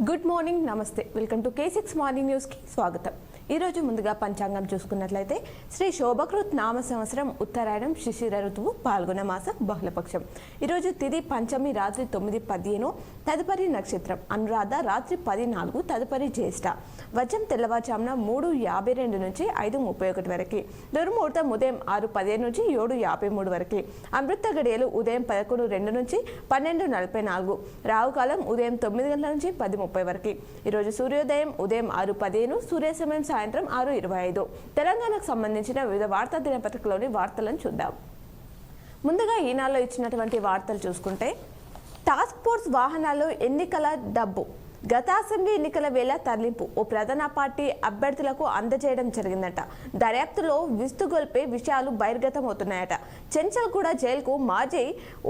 Good morning, నమస్తే. Welcome to K6 morning news కి స్వాగతం. ఈ రోజు ముందుగా పంచాంగం చూసుకున్నట్లయితే శ్రీ శోభకృత్ నామ సంవత్సరం ఉత్తరాయణం శిశిర ఋతువు పాల్గొన మాసం బహుళపక్షం. ఈరోజు తిది పంచమి రాత్రి 9:15, తదుపరి నక్షత్రం అనురాధ రాత్రి 10:04, తదుపరి జ్యేష్ఠ. వజ్రం తెల్లవారుజామున 3:52 నుంచి 5:31 వరకు. దుర్ముహూర్తం ఉదయం 6:15 నుంచి 7:53 వరకు. అమృత గడియలు ఉదయం 11:02 నుంచి 12:44. రావుకాలం ఉదయం 9 గంటల నుంచి 10:30 వరకు. ఈరోజు సూర్యోదయం ఉదయం 6:15, సూర్యాస్తమయం సాయంత్రం 6:25. తెలంగాణకు సంబంధించిన వివిధ వార్తా దినపత్రికలోని వార్తలను చూద్దాం. ముందుగా ఈనాడులో ఇచ్చినటువంటి వార్తలు చూసుకుంటే, టాస్క్ ఫోర్స్ వాహనాల్లో ఎన్నికల డబ్బు గత అసెంబ్లీ ఎన్నికల వేళ తరలింపు ఓ ప్రధాన పార్టీ అభ్యర్థులకు అందజేయడం జరిగిందట. దర్యాప్తులో విస్తుగొల్పే విషయాలు బహిర్గతమవుతున్నాయట. చెంచల్గూడ జైలుకు మాజీ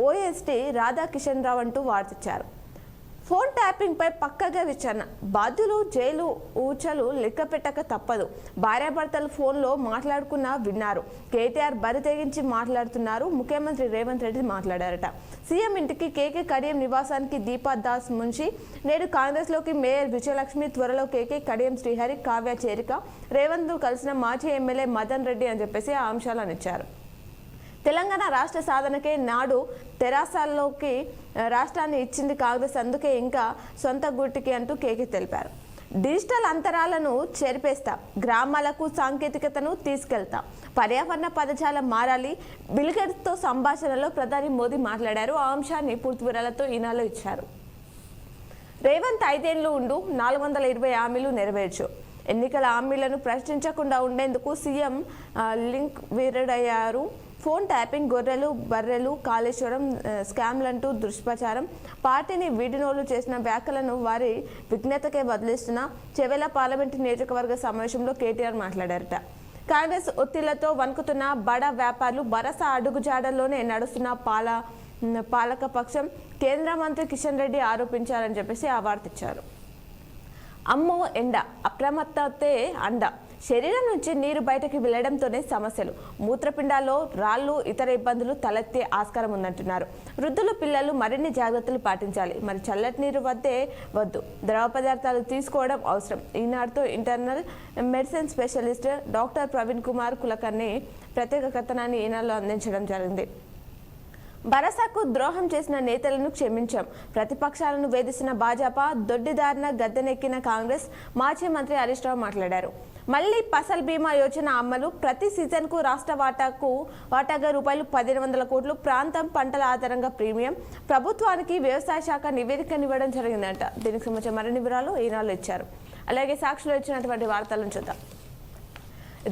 ఓఎస్టీ రాధాకిషన్ రావు అంటూ వార్తిచ్చారు. ఫోన్ ట్యాపింగ్ పై పక్కగా విచారణ. బాధ్యులు జైలు ఊచలు లెక్క పెట్టక తప్పదు. భార్యాభర్తలు ఫోన్లో మాట్లాడుకున్నా విన్నారు. కేటీఆర్ బరి తెగించి మాట్లాడుతున్నారు. ముఖ్యమంత్రి రేవంత్ రెడ్డి మాట్లాడారట. సీఎం ఇంటికి కేకే కడియం నివాసానికి దీపా దాస్ మున్షి నేడు కాంగ్రెస్ లోకి మేయర్ విజయలక్ష్మి, త్వరలో కేకే కడియం శ్రీహరి, కావ్య చేరిక, రేవంత్ కలిసిన మాజీ ఎమ్మెల్యే మదన్ రెడ్డి అని చెప్పేసి ఆ అంశాలను ఇచ్చారు. తెలంగాణ రాష్ట్ర సాధనకే నాడు తెరాసాల్లోకి రాష్ట్రాన్ని ఇచ్చింది కాంగ్రెస్, అందుకే ఇంకా సొంత గుట్టికి అంటూ కేకే తెలిపారు. డిజిటల్ అంతరాలను చెరిపేస్తాం, గ్రామాలకు సాంకేతికతను తీసుకెళ్తాం, పర్యావరణ పదజాలం మారాలి. బిల్గేట్స్తో సంభాషణలో ప్రధాని మోదీ మాట్లాడారు. ఆ అంశాన్ని పూర్తి వివరాలతో ఈనాడులో ఇచ్చారు. రేవంత్ 5 ఏళ్లు ఉండు 420 హామీలు నెరవేర్చు. ఎన్నికల హామీలను ప్రశ్నించకుండా ఉండేందుకు సీఎం లింక్ విడుదలయ్యారు. ఫోన్ ట్యాపింగ్, గొర్రెలు బర్రెలు, కాళేశ్వరం స్కామ్లంటూ దుష్ప్రచారం, పార్టీని వీడినోలు చేసిన వ్యాఖ్యలను వారి విజ్ఞతకే వదిలేస్తున్న చెవెల పార్లమెంటు నియోజకవర్గ సమావేశంలో కేటీఆర్ మాట్లాడారట. కాంగ్రెస్ ఒత్తిళ్లతో వణుకుతున్న బడా వ్యాపారులు భరోసా అడుగుజాడల్లోనే నడుస్తున్న పాలకపక్షం కేంద్ర మంత్రి కిషన్ రెడ్డి ఆరోపించారని చెప్పేసి ఆ వార్త ఇచ్చారు. అమ్మో ఎండ, అప్రమత్తతే అండ. శరీరం నుంచి నీరు బయటకు వెళ్లడంతోనే సమస్యలు, మూత్రపిండాల్లో రాళ్లు, ఇతర ఇబ్బందులు తలెత్తే ఆస్కారం ఉందంటున్నారు. వృద్ధులు, పిల్లలు మరిన్ని జాగ్రత్తలు పాటించాలి. మరి చల్లటి నీరు వద్దు, ద్రవ పదార్థాలు తీసుకోవడం అవసరం. ఈనాడుతో internal medicine specialist doctor Praveen Kumar Kulkarni ప్రత్యేక కథనాన్ని ఈనాడులో అందించడం జరిగింది. భరోసాకు ద్రోహం చేసిన నేతలను క్షమించాం. ప్రతిపక్షాలను వేధిస్తున్న భాజపా దొడ్డిదారిన గద్దెనెక్కిన కాంగ్రెస్. మాజీ మంత్రి హరీష్ రావు మాట్లాడారు. మళ్లీ ఫసల్ బీమా యోజన అమలు. ప్రతి సీజన్కు రాష్ట్ర వాటాగా ₹1,500 కోట్లు. ప్రాంతం పంటల ఆధారంగా ప్రీమియం. ప్రభుత్వానికి వ్యవసాయ శాఖ నివేదికనివ్వడం జరిగిందంట. దీనికి సంబంధించిన మరిన్ని వివరాలు ఈనాడులో ఇచ్చారు. అలాగే సాక్షిలో ఇచ్చినటువంటి వార్తలను చూద్దాం.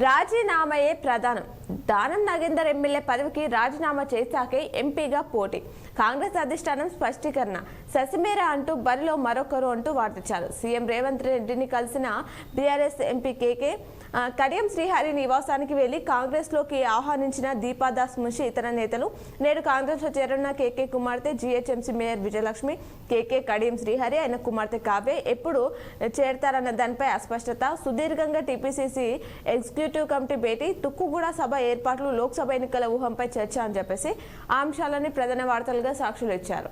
రాజీనామాయే ప్రధానం. దానం నాగేందర్ ఎమ్మెల్యే పదవికి రాజీనామా చేశాకే ఎంపీగా పోటీ. కాంగ్రెస్ అధిష్టానం స్పష్టీకరణ. ససిమేరా అంటూ బరిలో మరొకరు అంటూ వార్తించారు. సీఎం రేవంత్ రెడ్డిని కలిసిన బీఆర్ఎస్ ఎంపీ కేకే కడియం శ్రీహరి నివాసానికి వెళ్లి కాంగ్రెస్ లోకి ఆహ్వానించిన దీపాదాస్ మున్షి, ఇతర నేతలు. నేడు కాంగ్రెస్ లో చేరున్న కేకే కుమార్తె జీహెచ్ఎంసీ మేయర్ విజయలక్ష్మి, కేకే కడియం శ్రీహరి, ఆయన కుమార్తె కావ్య ఎప్పుడు చేరతారన్న దానిపై అస్పష్టత. సుదీర్ఘంగా టీపీసీసీ ఎగ్జిక్యూటివ్ కమిటీ భేటీ, తుక్కుగూడ సభ ఏర్పాట్లు, లోక్సభ ఎన్నికల ఊహంపై చర్చ అని చెప్పేసి ఆ అంశాలని ప్రధాన వార్తలుగా సాక్షులు ఇచ్చారు.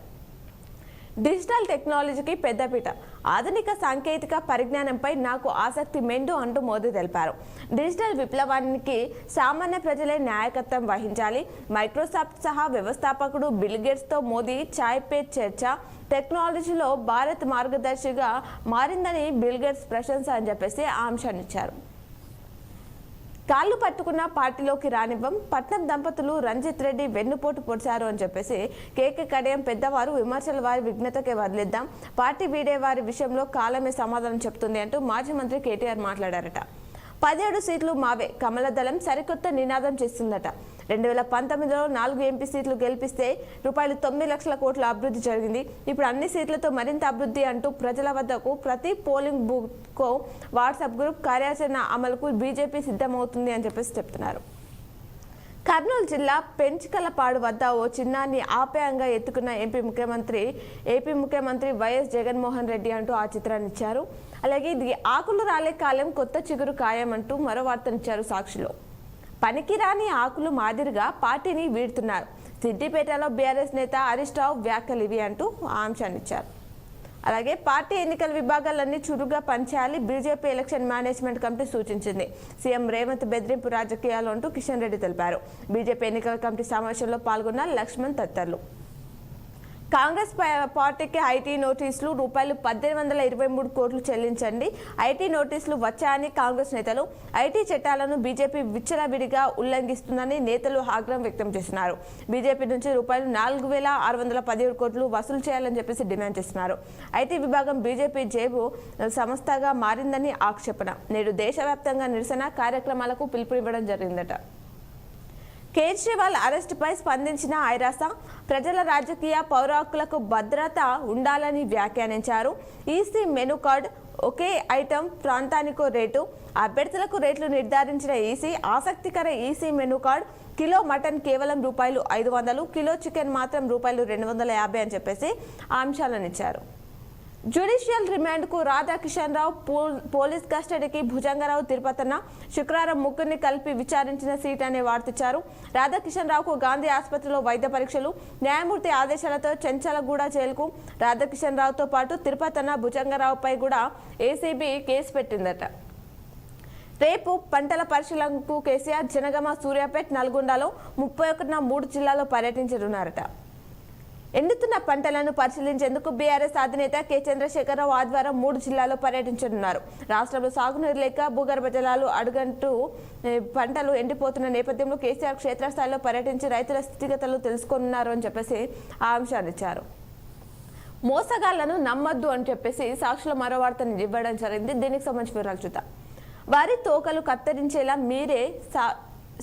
డిజిటల్ టెక్నాలజీకి పెద్దపీట. ఆధునిక సాంకేతిక పరిజ్ఞానంపై నాకు ఆసక్తి మెండు అంటూ మోదీ తెలిపారు. డిజిటల్ విప్లవానికి సామాన్య ప్రజలే నాయకత్వం వహించాలి. మైక్రోసాఫ్ట్ సహా వ్యవస్థాపకుడు బిల్గేట్స్తో మోదీ చాయ్ పే చర్చ. టెక్నాలజీలో భారత్ మార్గదర్శిగా మారిందని బిల్గేట్స్ ప్రశంస అని చెప్పేసి ఆ అంశాన్ని ఇచ్చారు. కాళ్ళు పట్టుకున్న పార్టీలోకి రానివ్వం. పట్నం దంపతులు రంజిత్ రెడ్డి వెన్నుపోటు పొడిచారు అని చెప్పేసి కేకే కడియం పెద్దవారు విమర్శల వారి విఘ్నతకే వదిలేద్దాం. పార్టీ వీడే వారి విషయంలో కాలమే సమాధానం చెప్తుంది అంటూ మాజీ మంత్రి కేటీఆర్ మాట్లాడారట. 17 సీట్లు మావే. కమల దళం సరికొత్త నినాదం చేస్తుందట. 2019లో 4 ఎంపీ సీట్లు గెలిపిస్తే ₹9 లక్షల కోట్ల అభివృద్ధి జరిగింది. ఇప్పుడు అన్ని సీట్లతో మరింత అభివృద్ధి అంటూ ప్రజల వద్దకు ప్రతి పోలింగ్ బూత్కో వాట్సాప్ గ్రూప్ కార్యాచరణ అమలుకు బీజేపీ సిద్ధమవుతుంది అని చెప్పేసి చెప్తున్నారు. కర్నూలు జిల్లా పెంచికలపాడు వద్ద ఓ చిన్నాన్ని ఆప్యాయంగా ఎత్తుకున్న ఏపీ ముఖ్యమంత్రి వైఎస్ జగన్మోహన్ రెడ్డి అంటూ ఆ చిత్రాన్ని ఇచ్చారు. అలాగే ఇది ఆకులు రాలే కాలం, కొత్త చిగురు ఖాయం అంటూ మరో వార్తనిచ్చారు సాక్షిలో. పనికిరాని ఆకులు మాదిరిగా పార్టీని వీడుతున్నారు. సిద్దిపేటలో బీఆర్ఎస్ నేత హరీష్ రావు వ్యాఖ్యలు ఇవి అంటూ ఆ అంశాన్ని ఇచ్చారు. అలాగే పార్టీ ఎన్నికల విభాగాలన్నీ చురుగ్గా పనిచేయాలి బీజేపీ ఎలక్షన్ మేనేజ్మెంట్ కమిటీ సూచించింది. సీఎం రేవంత్ బెదిరింపు రాజకీయాలు అంటూ కిషన్ రెడ్డి తెలిపారు. బీజేపీ ఎన్నికల కమిటీ సమావేశంలో పాల్గొన్న లక్ష్మణ్ తదితరులు. కాంగ్రెస్ పార్టీకి ఐటీ నోటీసులు ₹1823 కోట్లు చెల్లించండి. ఐటీ నోటీసులు వచ్చాయని కాంగ్రెస్ నేతలు ఐటీ చట్టాలను బీజేపీ విచ్చలవిడిగా ఉల్లంఘిస్తుందని నేతలు ఆగ్రహం వ్యక్తం చేస్తున్నారు. బీజేపీ నుంచి ₹4,617 కోట్లు వసూలు చేయాలని చెప్పేసి డిమాండ్ చేస్తున్నారు. ఐటీ విభాగం బీజేపీ జేబు సంస్థగా మారిందని ఆక్షేపణ. నేడు దేశవ్యాప్తంగా నిరసన కార్యక్రమాలకు పిలుపునివ్వడం జరిగిందట. కేజ్రీవాల్ అరెస్టుపై స్పందించిన ఐరాస ప్రజల రాజకీయ పౌర హక్కులకు భద్రత ఉండాలని వ్యాఖ్యానించారు. ఈసీ మెనూ కార్డ్ ఒకే ఐటెం ప్రాంతానికో రేటు అభ్యర్థులకు రేట్లు నిర్ధారించిన ఈసీ ఆసక్తికర EC menu card kilo mutton కేవలం ₹500, కిలో చికెన్ మాత్రం ₹250 అని చెప్పేసి అంశాలను ఇచ్చారు. జ్యుడిషియల్ రిమాండ్కు రాధాకిషన్ రావు పోలీస్ కస్టడీకి భుజంగరావు తిరుపతన్న శుక్రవారం ముగ్గురిని కలిపి విచారించిన సీట్ అనే వార్తిచ్చారు. రాధాకిషన్ రావుకు గాంధీ ఆసుపత్రిలో వైద్య పరీక్షలు, న్యాయమూర్తి ఆదేశాలతో చెంచలగూడ జైలుకు రాధాకిషన్ రావుతో పాటు తిరుపతన్న భుజంగరావుపై కూడా ఏసీబీ కేసు పెట్టిందట. రేపు పంటల పరిశీలనకు కేసీఆర్ జనగామ, సూర్యాపేట్, నల్గొండలో 31న 3 జిల్లాల్లో పర్యటించనున్నారట. ఎండుతున్న పంటలను పరిశీలించేందుకు బీఆర్ఎస్ అధినేత కె చంద్రశేఖరరావు ఆదివారం 3 జిల్లాల్లో పర్యటించనున్నారు. రాష్ట్రంలో సాగునీరు లేక భూగర్భ జలాలు అడుగంటూ పంటలు ఎండిపోతున్న నేపథ్యంలో కేసీఆర్ క్షేత్రస్థాయిలో పర్యటించి రైతుల స్థితిగతులు తెలుసుకోనున్నారు అని చెప్పేసి ఆ అంశాన్ని ఇచ్చారు. మోసగాళ్లను నమ్మొద్దు అని చెప్పేసి సాక్షుల మరో వార్తను ఇవ్వడం జరిగింది. దీనికి సంబంధించి వివరాలు చూద్దాం. వారి తోకలు కత్తిరించేలా మీరే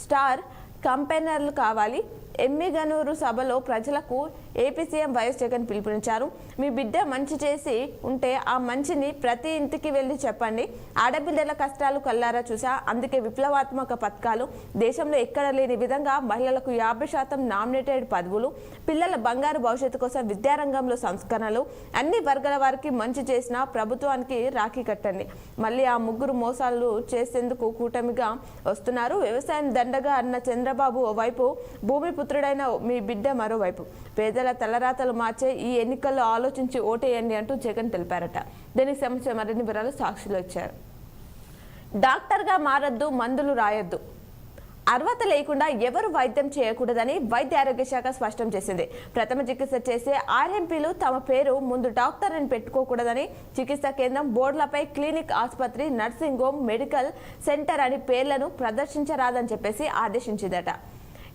స్టార్ కంపెనర్లు కావాలి. ఎమ్మిగనూరు సభలో ప్రజలకు ఏపీ సీఎం వైఎస్ జగన్ పిలుపునిచ్చారు. మీ బిడ్డ మంచి చేసి ఉంటే ఆ మంచిని ప్రతి ఇంటికి వెళ్ళి చెప్పండి. ఆడబిడ్డల కష్టాలు కల్లారా చూసా. అందుకే విప్లవాత్మక పథకాలు దేశంలో ఎక్కడ లేని విధంగా మహిళలకు 50% నామినేటెడ్ పదవులు, పిల్లల బంగారు భవిష్యత్తు కోసం విద్యారంగంలో సంస్కరణలు, అన్ని వర్గాల వారికి మంచి చేసిన ప్రభుత్వానికి రాఖీ కట్టండి. మళ్ళీ ఆ ముగ్గురు మోసాలు చేసేందుకు కూటమిగా వస్తున్నారు. వ్యవసాయం దండగా అన్న చంద్రబాబు ఓవైపు, భూమి పుత్రుడైన మీ బిడ్డ మరోవైపు. పేదల తలరాతలు మార్చే ఈ ఎన్నికల్లో ఆలోచించి ఓటేయండి అంటూ జగన్ తెలిపారట. దీనికి సంబంధించిన మరిన్ని వివరాలు సాక్షులు ఇచ్చారు. డాక్టర్గా మారద్దు, మందులు రాయొద్దు. అర్హత లేకుండా ఎవరు వైద్యం చేయకూడదని వైద్య ఆరోగ్య శాఖ స్పష్టం చేసింది. ప్రథమ చికిత్స చేసే ఆర్ఎంపీలు తమ పేరు ముందు డాక్టర్ అని పెట్టుకోకూడదని, చికిత్సా కేంద్రం బోర్డులపై క్లినిక్, ఆసుపత్రి, నర్సింగ్ హోమ్, మెడికల్ సెంటర్ అని పేర్లను ప్రదర్శించరాదని చెప్పేసి ఆదేశించిందట.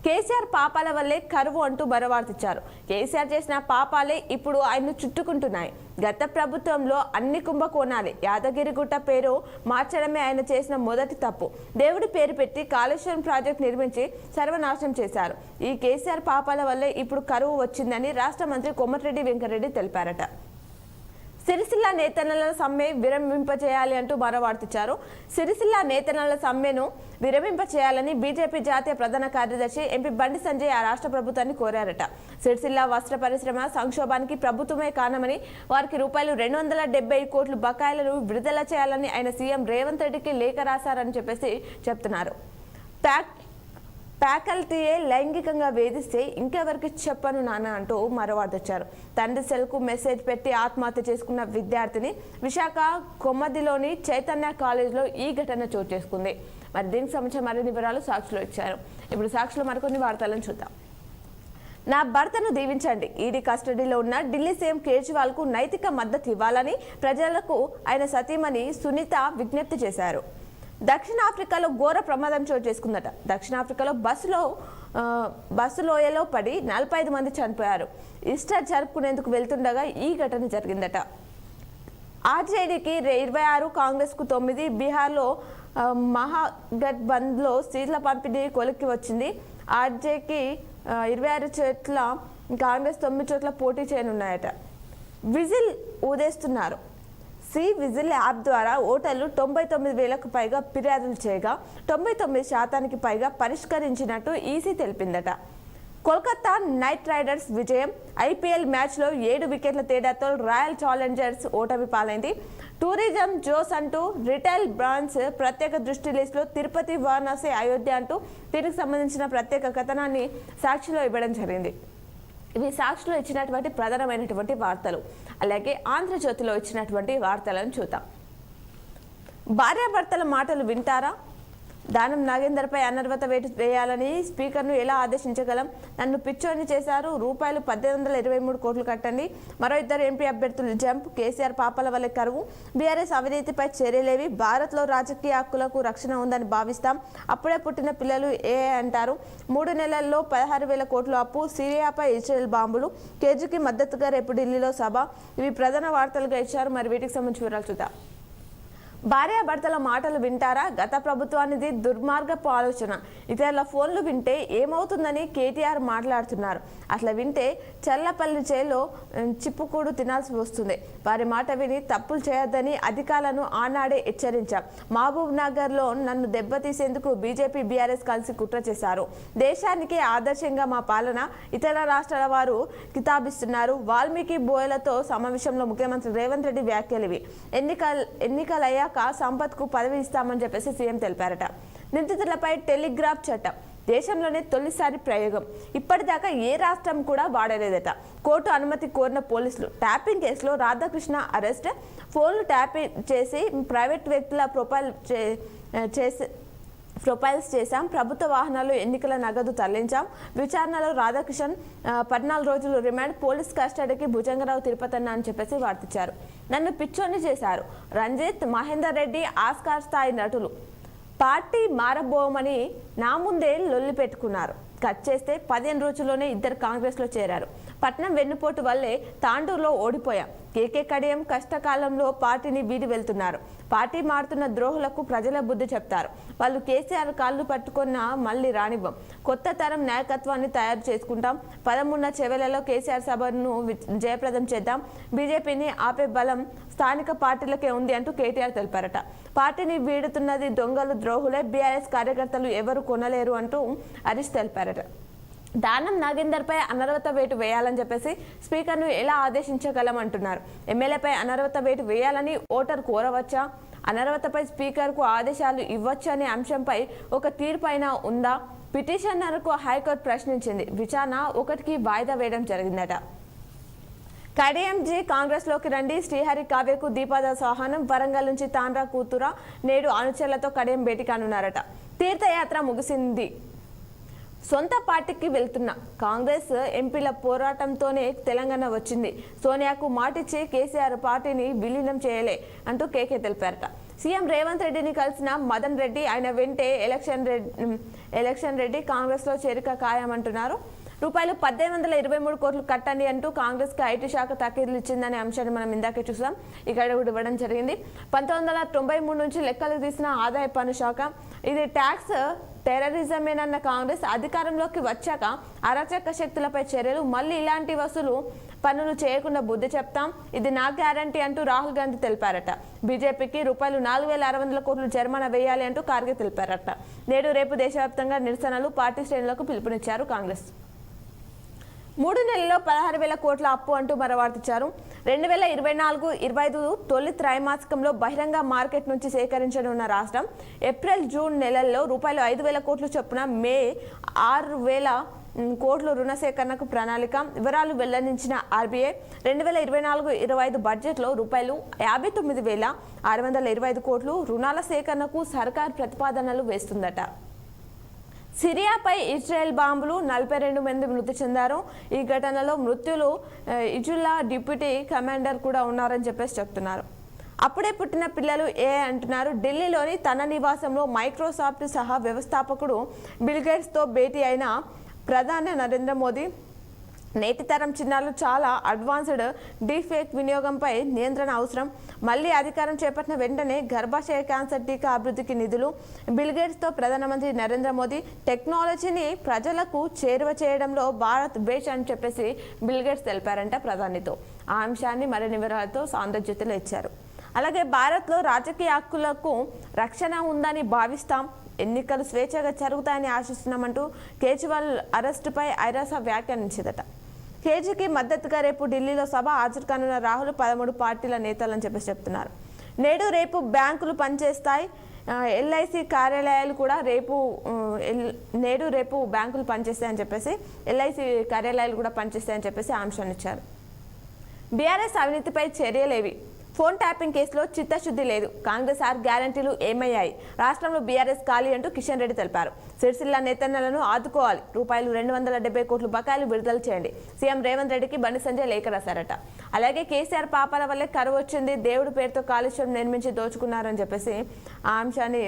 కేసీఆర్ పాపాల వల్లే కరువు అంటూ బరవార్తిచ్చారు. కేసీఆర్ చేసిన పాపాలే ఇప్పుడు ఆయన్ను చుట్టుకుంటున్నాయి. గత ప్రభుత్వంలో అన్ని కుంభకోణాలే. యాదగిరిగుట్ట పేరు మార్చడమే ఆయన చేసిన మొదటి తప్పు. దేవుడి పేరు పెట్టి కాళేశ్వరం ప్రాజెక్టు నిర్మించి సర్వనాశనం చేశారు. ఈ కేసీఆర్ పాపాల వల్లే ఇప్పుడు కరువు వచ్చిందని రాష్ట్ర మంత్రి కోమటిరెడ్డి వెంకటరెడ్డి తెలిపారట. సిరిసిల్ల నేతన్నల సమ్మె విరమింపచేయాలి అంటూ మరో వార్తిచ్చారు. సిరిసిల్ల నేతన్నల సమ్మెను విరమింపచేయాలని బీజేపీ జాతీయ ప్రధాన కార్యదర్శి ఎంపీ బండి సంజయ్ ఆ రాష్ట్ర ప్రభుత్వాన్ని కోరారట. సిరిసిల్ల వస్త్ర పరిశ్రమ సంక్షోభానికి ప్రభుత్వమే కారణమని, వారికి ₹270 కోట్ల బకాయిలను విడుదల చేయాలని ఆయన సీఎం రేవంత్ రెడ్డికి లేఖ రాశారని చెప్పేసి చెప్తున్నారు. ఫ్యాకల్టీయే లైంగికంగా వేధిస్తే ఇంకెవరికి చెప్పను నాన్న అంటూ మరో వార్తొచ్చారు. తండ్రి సెల్కు మెసేజ్ పెట్టి ఆత్మహత్య చేసుకున్న విద్యార్థిని విశాఖ కొమ్మదిలోని చైతన్య కాలేజ్లో ఈ ఘటన చోటు చేసుకుంది. మరి దీనికి సంబంధించిన మరిన్ని వివరాలు సాక్షులు ఇచ్చారు. ఇప్పుడు సాక్షులు మరికొన్ని వార్తలను చూద్దాం. నా భర్తను దీవించండి. ఈడీ కస్టడీలో ఉన్న ఢిల్లీ సీఎం కేజ్రీవాల్ కు నైతిక మద్దతు ఇవ్వాలని ప్రజలకు ఆయన సతీమణి సునీత విజ్ఞప్తి చేశారు. దక్షిణాఫ్రికాలో ఘోర ప్రమాదం చోటు చేసుకుందట. దక్షిణాఫ్రికాలో బస్సు లోయలో పడి 45 మంది చనిపోయారు. ఈస్టర్ జరుపుకునేందుకు వెళ్తుండగా ఈ ఘటన జరిగిందట. ఆర్జేడీకి 26, కాంగ్రెస్కు 9, బీహార్లో మహాగఠబంధన్లో సీట్ల పంపిణీ కొలిక్కి వచ్చింది. ఆర్జేకి 26 చోట్ల, కాంగ్రెస్ 9 చోట్ల పోటీ చేయనున్నాయట. విజిల్ ఊదేస్తున్నారు. విజిల్ యాప్ ద్వారా ఓటర్లు 99,000కు పైగా ఫిర్యాదులు చేయగా 99% పైగా పరిష్కరించినట్టు ఈసీ తెలిపిందట. కోల్కతా నైట్ రైడర్స్ విజయం. ఐపీఎల్ మ్యాచ్లో 7 వికెట్ల తేడాతో రాయల్ ఛాలెంజర్స్ ఓటమి పాలైంది. టూరిజం జోస్ అంటూ రిటైల్ బ్రాండ్స్ ప్రత్యేక దృష్టి లిస్టులో తిరుపతి, వారణాసి, అయోధ్య అంటూ దీనికి సంబంధించిన ప్రత్యేక కథనాన్ని సాక్షిలో ఇవ్వడం జరిగింది. ఇవి సాక్షిలో ఇచ్చినటువంటి ప్రధానమైనటువంటి వార్తలు. అలాగే ఆంధ్రజ్యోతిలో ఇచ్చినటువంటి వార్తలను చూద్దాం. భార్యాభర్తల మాటలు వింటారా? దానం నాగేందర్పై అనర్హత వేటు వేయాలని స్పీకర్ను ఎలా ఆదేశించగలం? నన్ను పిచ్చోని చేశారు, రూపాయలు 1823 కోట్లు కట్టండి. మరో ఇద్దరు ఎంపీ అభ్యర్థులు జంప్, కేసీఆర్ పాపాల వల్లే కరువు, బీఆర్ఎస్ అవినీతిపై చర్యలేవి, భారత్లో రాజకీయ హక్కులకు రక్షణ ఉందని భావిస్తాం, అప్పుడే పుట్టిన పిల్లలు ఏ అంటారు, 3 నెలల్లో 16,000 కోట్ల అప్పు, సిరియాపై ఇజ్రాయెల్ బాంబులు, కేజీకి మద్దతుగా రేపు ఢిల్లీలో సభ. ఇవి ప్రధాన వార్తలుగా ఇచ్చారు. మరి వీటికి సంబంధించి వివరాలు చూద్దాం. భార్యాభర్తల మాటలు వింటారా? గత ప్రభుత్వానిది దుర్మార్గపు ఆలోచన. ఇతరుల ఫోన్లు వింటే ఏమవుతుందని కేటీఆర్ మాట్లాడుతున్నారు. అట్లా వింటే చల్లపల్లి జైల్లో చిప్పుకూడు తినాల్సి వస్తుంది. వారి మాట విని తప్పులు చేయొద్దని అధికారులను ఆనాడే హెచ్చరించాం. మహబూబ్ నగర్లో నన్ను దెబ్బతీసేందుకు బీజేపీ బీఆర్ఎస్ కలిసి కుట్ర చేశారు. దేశానికి ఆదర్శంగా మా పాలన ఇతర రాష్ట్రాల వారు కితాబిస్తున్నారు. వాల్మీకి బోయలతో సమావేశంలో ముఖ్యమంత్రి రేవంత్ రెడ్డి వ్యాఖ్యలు ఇవి. ఎన్నికలయ్యాక సంపత్కు పదవి ఇస్తామని చెప్పేసి సీఎం తెలిపారట. నిందితులపై టెలిగ్రాఫ్ చట్టం దేశంలోనే తొలిసారి ప్రయోగం. ఇప్పటిదాకా ఏ రాష్ట్రం కూడా వాడలేదట. కోర్టు అనుమతి కోరిన పోలీసులు. ట్యాపింగ్ కేసులో రాధాకృష్ణ అరెస్ట్. ఫోన్లు ట్యాపింగ్ చేసి ప్రైవేట్ వ్యక్తుల ప్రొఫైల్స్ చేశాం. ప్రభుత్వ వాహనాలు ఎన్నికల నగదు తరలించాం. విచారణలో రాధాకృష్ణన్ 14 రోజులు రిమాండ్. పోలీస్ కస్టడీకి భుజంగరావు తిరుపతన్న అని చెప్పేసి వార్తిచ్చారు. నన్ను పిచ్చోని చేశారు. రంజిత్, మహేందర్ రెడ్డి ఆస్కార్ స్థాయి నటులు. పార్టీ మారబోమని నా ముందే లొల్లి పెట్టుకున్నారు. కట్ చేస్తే 15 రోజుల్లోనే ఇద్దరు కాంగ్రెస్లో చేరారు. పట్నం వెన్నుపోటు వల్లే తాండూరులో ఓడిపోయాం. కేకే కడియం కష్టకాలంలో పార్టీని వీడి వెళ్తున్నారు. పార్టీ మారుతున్న ద్రోహులకు ప్రజల బుద్ధి చెప్తారు. వాళ్ళు కేసీఆర్ కాళ్ళు పట్టుకున్నా మళ్ళీ రానివ్వం. కొత్త తరం నాయకత్వాన్ని తయారు చేసుకుంటాం. 13 చెవెలలో కేసీఆర్ సభను జయప్రదం చేద్దాం. బీజేపీని ఆపే బలం స్థానిక పార్టీలకే ఉంది అంటూ కేటీఆర్ తెలిపారట. పార్టీని వీడుతున్నది దొంగలు, ద్రోహులే. బీఆర్ఎస్ కార్యకర్తలు ఎవరు కొనలేరు అంటూ హరీష్ తెలిపారట. దానం నాగేందర్పై అనర్హత వేటు వేయాలని చెప్పేసి స్పీకర్ను ఎలా ఆదేశించగలం అంటున్నారు. ఎమ్మెల్యేపై అనర్హత వేటు వేయాలని ఓటర్ కోరవచ్చా? అనర్హతపై స్పీకర్కు ఆదేశాలు ఇవ్వచ్చు అనే అంశంపై ఒక తీర్పు అయినా ఉందా? పిటిషనర్కు హైకోర్టు ప్రశ్నించింది. విచారణ 1కి వాయిదా వేయడం జరిగిందట. కడియంజీ కాంగ్రెస్లోకి రండి. శ్రీహరి కావ్యకు దీపాదాస్ ఆహ్వానం. వరంగల్ నుంచి తాండ్రా కూతురా నేడు అనుచరులతో కడియం భేటీ కానున్నారట. తీర్థయాత్ర ముగిసింది. సొంత పార్టీకి వెళ్తున్న కాంగ్రెస్ ఎంపీల పోరాటంతోనే తెలంగాణ వచ్చింది. సోనియాకు మాటిచ్చి కేసీఆర్ పార్టీని విలీనం చేయలే అంటూ కేకే తెలిపారట. సీఎం రేవంత్ రెడ్డిని కలిసిన మదన్ రెడ్డి, ఆయన వెంటే ఎలక్షన్ రెడ్డి కాంగ్రెస్లో చేరిక ఖాయమంటున్నారు. రూపాయలు 1823 కోట్లు కట్టండి అంటూ కాంగ్రెస్ కి ఐటీ శాఖ తాకీదులు ఇచ్చిందనే అంశాన్ని మనం ఇందాకే చూసాం. ఇక్కడ కూడా ఇవ్వడం జరిగింది. 1993 నుంచి లెక్కలు తీసిన ఆదాయ పన్ను శాఖ ఇది ట్యాక్స్ టెర్రరిజమేనన్న కాంగ్రెస్ అధికారంలోకి వచ్చాక అరాచక శక్తులపై చర్యలు. మళ్ళీ ఇలాంటి వసూలు పనులు చేయకుండా బుద్ధి చెప్తాం. ఇది నా గ్యారంటీ అంటూ రాహుల్ గాంధీ తెలిపారట. బీజేపీకి రూపాయలు 4,600 కోట్లు జరిమానా వేయాలి అంటూ ఖార్గే తెలిపారట. నేడు రేపు దేశవ్యాప్తంగా నిరసనలు. పార్టీ శ్రేణులకు పిలుపునిచ్చారు కాంగ్రెస్. 3 నెలల్లో 16,000 కోట్ల అప్పు అంటూ మరవార్తిచ్చారు. 2024-25 తొలి త్రైమాసికంలో బహిరంగ మార్కెట్ నుంచి సేకరించనున్న రాష్ట్రం ఏప్రిల్ జూన్ నెలల్లో రూపాయలు 5,000 కోట్లు చొప్పున మే 6,000 కోట్లు రుణ సేకరణకు ప్రణాళిక. వివరాలు వెల్లడించిన ఆర్బీఐ 2024-25 బడ్జెట్లో రూపాయలు 59,625 కోట్లు రుణాల సేకరణకు సర్కార్ ప్రతిపాదనలు వేస్తుందట. సిరియాపై ఇజ్రాయెల్ బాంబులు. 42 మంది మృతి చెందారు. ఈ ఘటనలో మృతులు ఇజుల్లా డిప్యూటీ కమాండర్ కూడా ఉన్నారని చెప్పేసి చెప్తున్నారు. అప్పుడే పుట్టిన పిల్లలు ఏ అంటున్నారు. ఢిల్లీలోని తన నివాసంలో మైక్రోసాఫ్ట్ సహా వ్యవస్థాపకుడు బిల్ గేట్స్తో భేటీ అయిన ప్రధాని నరేంద్ర మోదీ నేటి తరం చిన్నారులు చాలా అడ్వాన్స్డ్ డీఫేక్ వినియోగంపై నియంత్రణ అవసరం. మళ్ళీ అధికారం చేపట్టిన వెంటనే గర్భాశయ క్యాన్సర్ టీకా అభివృద్ధికి నిధులు. బిల్ గేట్స్తో ప్రధానమంత్రి నరేంద్ర మోదీ టెక్నాలజీని ప్రజలకు చేరువ చేయడంలో భారత్ బేష్ అని చెప్పేసి బిల్ గేట్స్ తెలిపారంట ప్రధానితో. ఆ అంశాన్ని మరిన్ని వివరాలతో ఆంధ్రజ్యోతిలో ఇచ్చారు. అలాగే భారత్లో రాజకీయ హక్కులకు రక్షణ ఉందని భావిస్తాం. ఎన్నికలు స్వేచ్ఛగా జరుగుతాయని ఆశిస్తున్నామంటూ కేజ్రీవాల్ అరెస్టుపై ఐరాస వ్యాఖ్యానించిందట. కేజీకి మద్దతుగా రేపు ఢిల్లీలో సభ హాజరు కానున్న రాహుల్ 13 పార్టీల నేతలని చెప్పేసి చెప్తున్నారు. నేడు రేపు బ్యాంకులు పనిచేస్తాయి. ఎల్ఐసి కార్యాలయాలు కూడా నేడు రేపు బ్యాంకులు పనిచేస్తాయని చెప్పేసి ఎల్ఐసి కార్యాలయాలు కూడా పనిచేస్తాయని చెప్పేసి ఆంక్షలు ఇచ్చారు. బీఆర్ఎస్ అవినీతిపై చర్యలేవి, ఫోన్ ట్యాపింగ్ కేసులో చిత్తశుద్ధి లేదు, కాంగ్రెస్ గ్యారంటీలు ఏమయ్యాయి, రాష్ట్రంలో బీఆర్ఎస్ ఖాళీ అంటూ కిషన్ రెడ్డి తెలిపారు. సిరిసిల్ల నేతన్నలను ఆదుకోవాలి, రూపాయలు 270 కోట్ల బకాయిలు విడుదల చేయండి, సీఎం రేవంత్ రెడ్డికి బండి సంజయ్ లేఖ రాశారట. అలాగే కేసీఆర్ పాపాల వల్లే కరువు వచ్చింది, దేవుడి పేరుతో కాలుష్యం నిర్మించి దోచుకున్నారని చెప్పేసి ఆ అంశాన్ని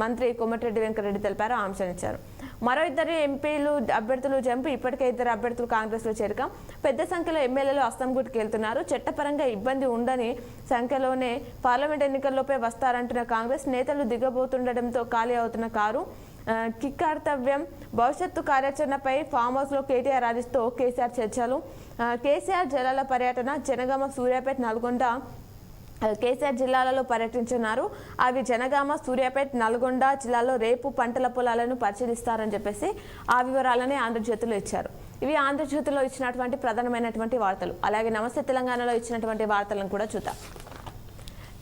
మంత్రి కోమటిరెడ్డి వెంకటరెడ్డి తెలిపారు. ఆ అంశాన్ని ఇచ్చారు. మరో 2 ఎంపీలు అభ్యర్థులు జంపి ఇప్పటికే 2 అభ్యర్థులు కాంగ్రెస్లో చేరక పెద్ద సంఖ్యలో ఎమ్మెల్యేలు అస్తంగూటికి వెళ్తున్నారు. చట్టపరంగా ఇబ్బంది ఉండని సంఖ్యలోనే పార్లమెంట్ ఎన్నికల్లోపే వస్తారంటున్న కాంగ్రెస్ నేతలు దిగబోతుండటంతో ఖాళీ అవుతున్న కారు కిక్కర్తవ్యం భవిష్యత్తు కార్యాచరణపై ఫామ్ హౌస్లో కేటీఆర్ రాజుతో కేసీఆర్ చర్చలు. కేసీఆర్ జలాల పర్యటన జనగామ, సూర్యాపేట, నల్గొండ కేసీఆర్ జిల్లాలలో పర్యటించున్నారు. అవి జనగామ, సూర్యాపేట, నల్గొండ జిల్లాలో రేపు పంటల పొలాలను పరిశీలిస్తారని చెప్పేసి ఆ వివరాలని ఆంధ్రజ్యోతిలో ఇచ్చారు. ఇవి ఆంధ్రజ్యోతిలో ఇచ్చినటువంటి ప్రధానమైనటువంటి వార్తలు. అలాగే నమస్తే తెలంగాణలో ఇచ్చినటువంటి వార్తలను కూడా చూద్దాం.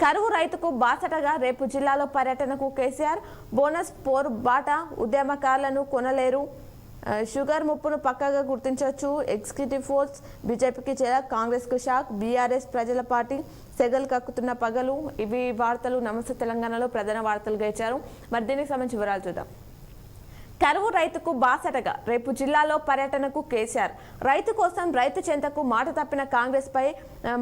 కరువు రైతుకు బాసటగా రేపు జిల్లాలో పర్యటనకు కేసీఆర్, బోనస్ పోరు బాట, ఉద్యమకారులను కొనలేరు, షుగర్ ముప్పును పక్కగా గుర్తించవచ్చు, ఎగ్జిక్యూటివ్ ఫోర్స్ బీజేపీకి చేర, కాంగ్రెస్కు షాక్, బీఆర్ఎస్ ప్రజల పార్టీ సెగలు కక్కుతున్న పగలు. ఇవి వార్తలు నమస్తే తెలంగాణలో ప్రధాన వార్తలుగా ఇచ్చారు. మరి దీనికి సంబంధించి వివరాలు చూద్దాం. కరువు రైతుకు బాసటగా రేపు జిల్లాలో పర్యటనకు కేసీఆర్, రైతు కోసం రైతు చెంతకు మాట తప్పిన కాంగ్రెస్ పై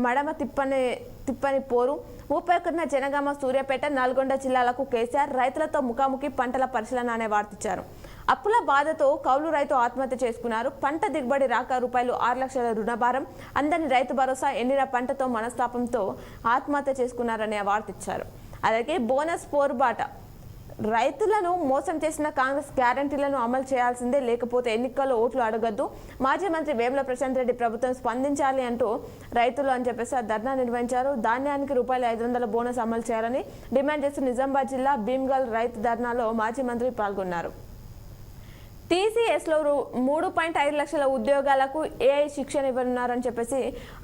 మడమ తిప్పని పోరు. 31న జనగామ, సూర్యాపేట, నల్గొండ జిల్లాలకు కేసీఆర్ రైతులతో ముఖాముఖి పంటల పరిశీలన అనే వార్తిచ్చారు. అప్పుల బాధతో కౌలు రైతు ఆత్మహత్య చేసుకున్నారు. పంట దిగుబడి రాక రూపాయలు 6 లక్షల రుణభారం, అందని రైతు భరోసా, ఎండిన పంటతో మనస్తాపంతో ఆత్మహత్య చేసుకున్నారనే వార్తిచ్చారు. అలాగే బోనస్ పోరుబాట, రైతులను మోసం చేసిన కాంగ్రెస్ గ్యారంటీలను అమలు చేయాల్సిందే, లేకపోతే ఎన్నికల్లో ఓట్లు అడగద్దు, మాజీ మంత్రి వేముల ప్రశాంత్ రెడ్డి ప్రభుత్వం స్పందించాలి అంటూ రైతులు అని చెప్పేసి ధర్నా నిర్వహించారు. ధాన్యానికి రూపాయలు 500 బోనస్ అమలు చేయాలని డిమాండ్ చేస్తూ నిజామాబాద్ జిల్లా భీమ్గల్ రైతు ధర్నాలో మాజీ మంత్రి పాల్గొన్నారు. టీసీఎస్లో 3.5 లక్షల ఉద్యోగాలకు ఏఐ శిక్షణ ఇవ్వనున్నారని చెప్పేసి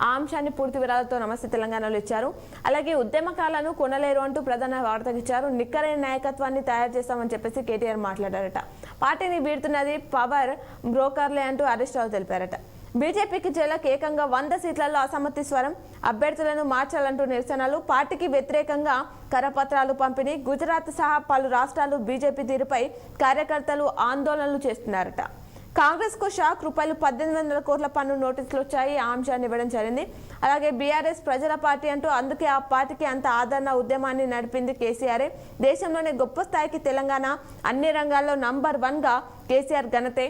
ఆ అంశాన్ని పూర్తి వివరాలతో నమస్తే తెలంగాణలో ఇచ్చారు. అలాగే ఉద్యమకాలను కొనలేరు అంటూ ప్రధాన వార్తకు ఇచ్చారు. నిక్కరైన నాయకత్వాన్ని తయారు చేస్తామని చెప్పేసి కేటీఆర్ మాట్లాడారట. పార్టీని వీడుతున్నది పవర్ బ్రోకర్లే అంటూ హరీష్ రావు తెలిపారట. బీజేపీకి జైలకు ఏకంగా 100 సీట్లలో అసమ్మతి స్వరం, అభ్యర్థులను మార్చాలంటూ నిరసనలు, పార్టీకి వ్యతిరేకంగా కరపత్రాలు పంపిణీ. గుజరాత్ సహా పలు రాష్ట్రాలు బీజేపీ తీరుపై కార్యకర్తలు ఆందోళనలు చేస్తున్నారట. కాంగ్రెస్ కు షాక్, రూపాయలు 1800 కోట్ల పన్ను నోటీసులు వచ్చాయి. ఆ అంశాన్ని ఇవ్వడం జరిగింది. అలాగే బీఆర్ఎస్ ప్రజల పార్టీ అంటూ అందుకే ఆ పార్టీకి అంత ఆదరణ ఉద్యమాన్ని నడిపింది కేసీఆర్. దేశంలోనే గొప్ప స్థాయికి తెలంగాణ అన్ని రంగాల్లో నంబర్ 1గా కేసీఆర్ ఘనతే.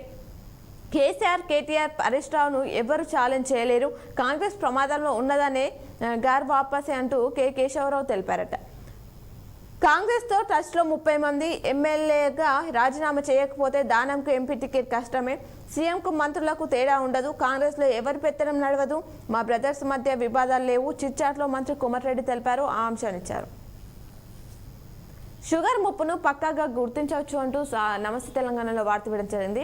కేసీఆర్, కేటీఆర్, హరీష్ రావును ఎవరు ఛాలెంజ్ చేయలేరు, కాంగ్రెస్ ప్రమాదంలో ఉన్నదనే గార్ వాపసే అంటూ కె కేశవరావు తెలిపారట. కాంగ్రెస్తో టచ్లో 30 మంది ఎమ్మెల్యేగా రాజీనామా చేయకపోతే దానంకు ఎంపీ టికెట్ కష్టమే, సీఎంకు మంత్రులకు తేడా ఉండదు, కాంగ్రెస్లో ఎవరి పెత్తనం నడవదు, మా బ్రదర్స్ మధ్య వివాదాలు లేవు, చిట్చాట్లో మంత్రి కోమటిరెడ్డి తెలిపారు. ఆ అంశాన్ని ఇచ్చారు. షుగర్ ముప్పును పక్కాగా గుర్తించవచ్చు అంటూ నమస్తే తెలంగాణలో వార్త ఇవ్వడం జరిగింది.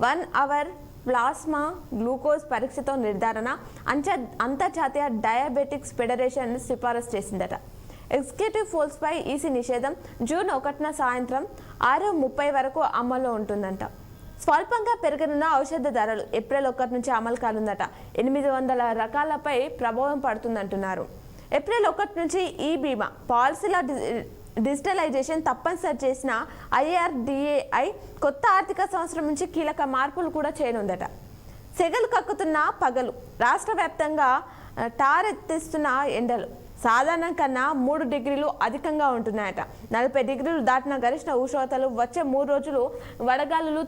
1 అవర్ ప్లాస్మా గ్లూకోజ్ పరీక్షతో నిర్ధారణ, అంతర్జాతీయ డయాబెటిక్స్ ఫెడరేషన్ సిఫారసు చేసిందట. ఎగ్జిక్యూటివ్ ఫోర్స్ పై ఈసీ నిషేధం జూన్ 1న సాయంత్రం 6:30 వరకు అమల్లో ఉంటుందంట. స్వల్పంగా పెరగనున్న ఔషధ ధరలు ఏప్రిల్ 1 నుంచి అమలు కానుందట. 800 రకాలపై ప్రభావం పడుతుందంటున్నారు. ఏప్రిల్ 1 నుంచి ఈ బీమా పాలసీల డిజిటలైజేషన్ తప్పనిసరి చేసిన IRDAI కొత్త ఆర్థిక సంవత్సరం నుంచి కీలక మార్పులు కూడా చేయనుందట. సెగలు కక్కుతున్న పగలు, రాష్ట్ర వ్యాప్తంగా టారెత్తిస్తున్న ఎండలు సాధారణం కన్నా 3 డిగ్రీలు అధికంగా ఉంటున్నాయట. 40 డిగ్రీలు దాటిన గరిష్ట ఉష్ణోగ్రతలు వచ్చే 3 రోజులు వడగాలులు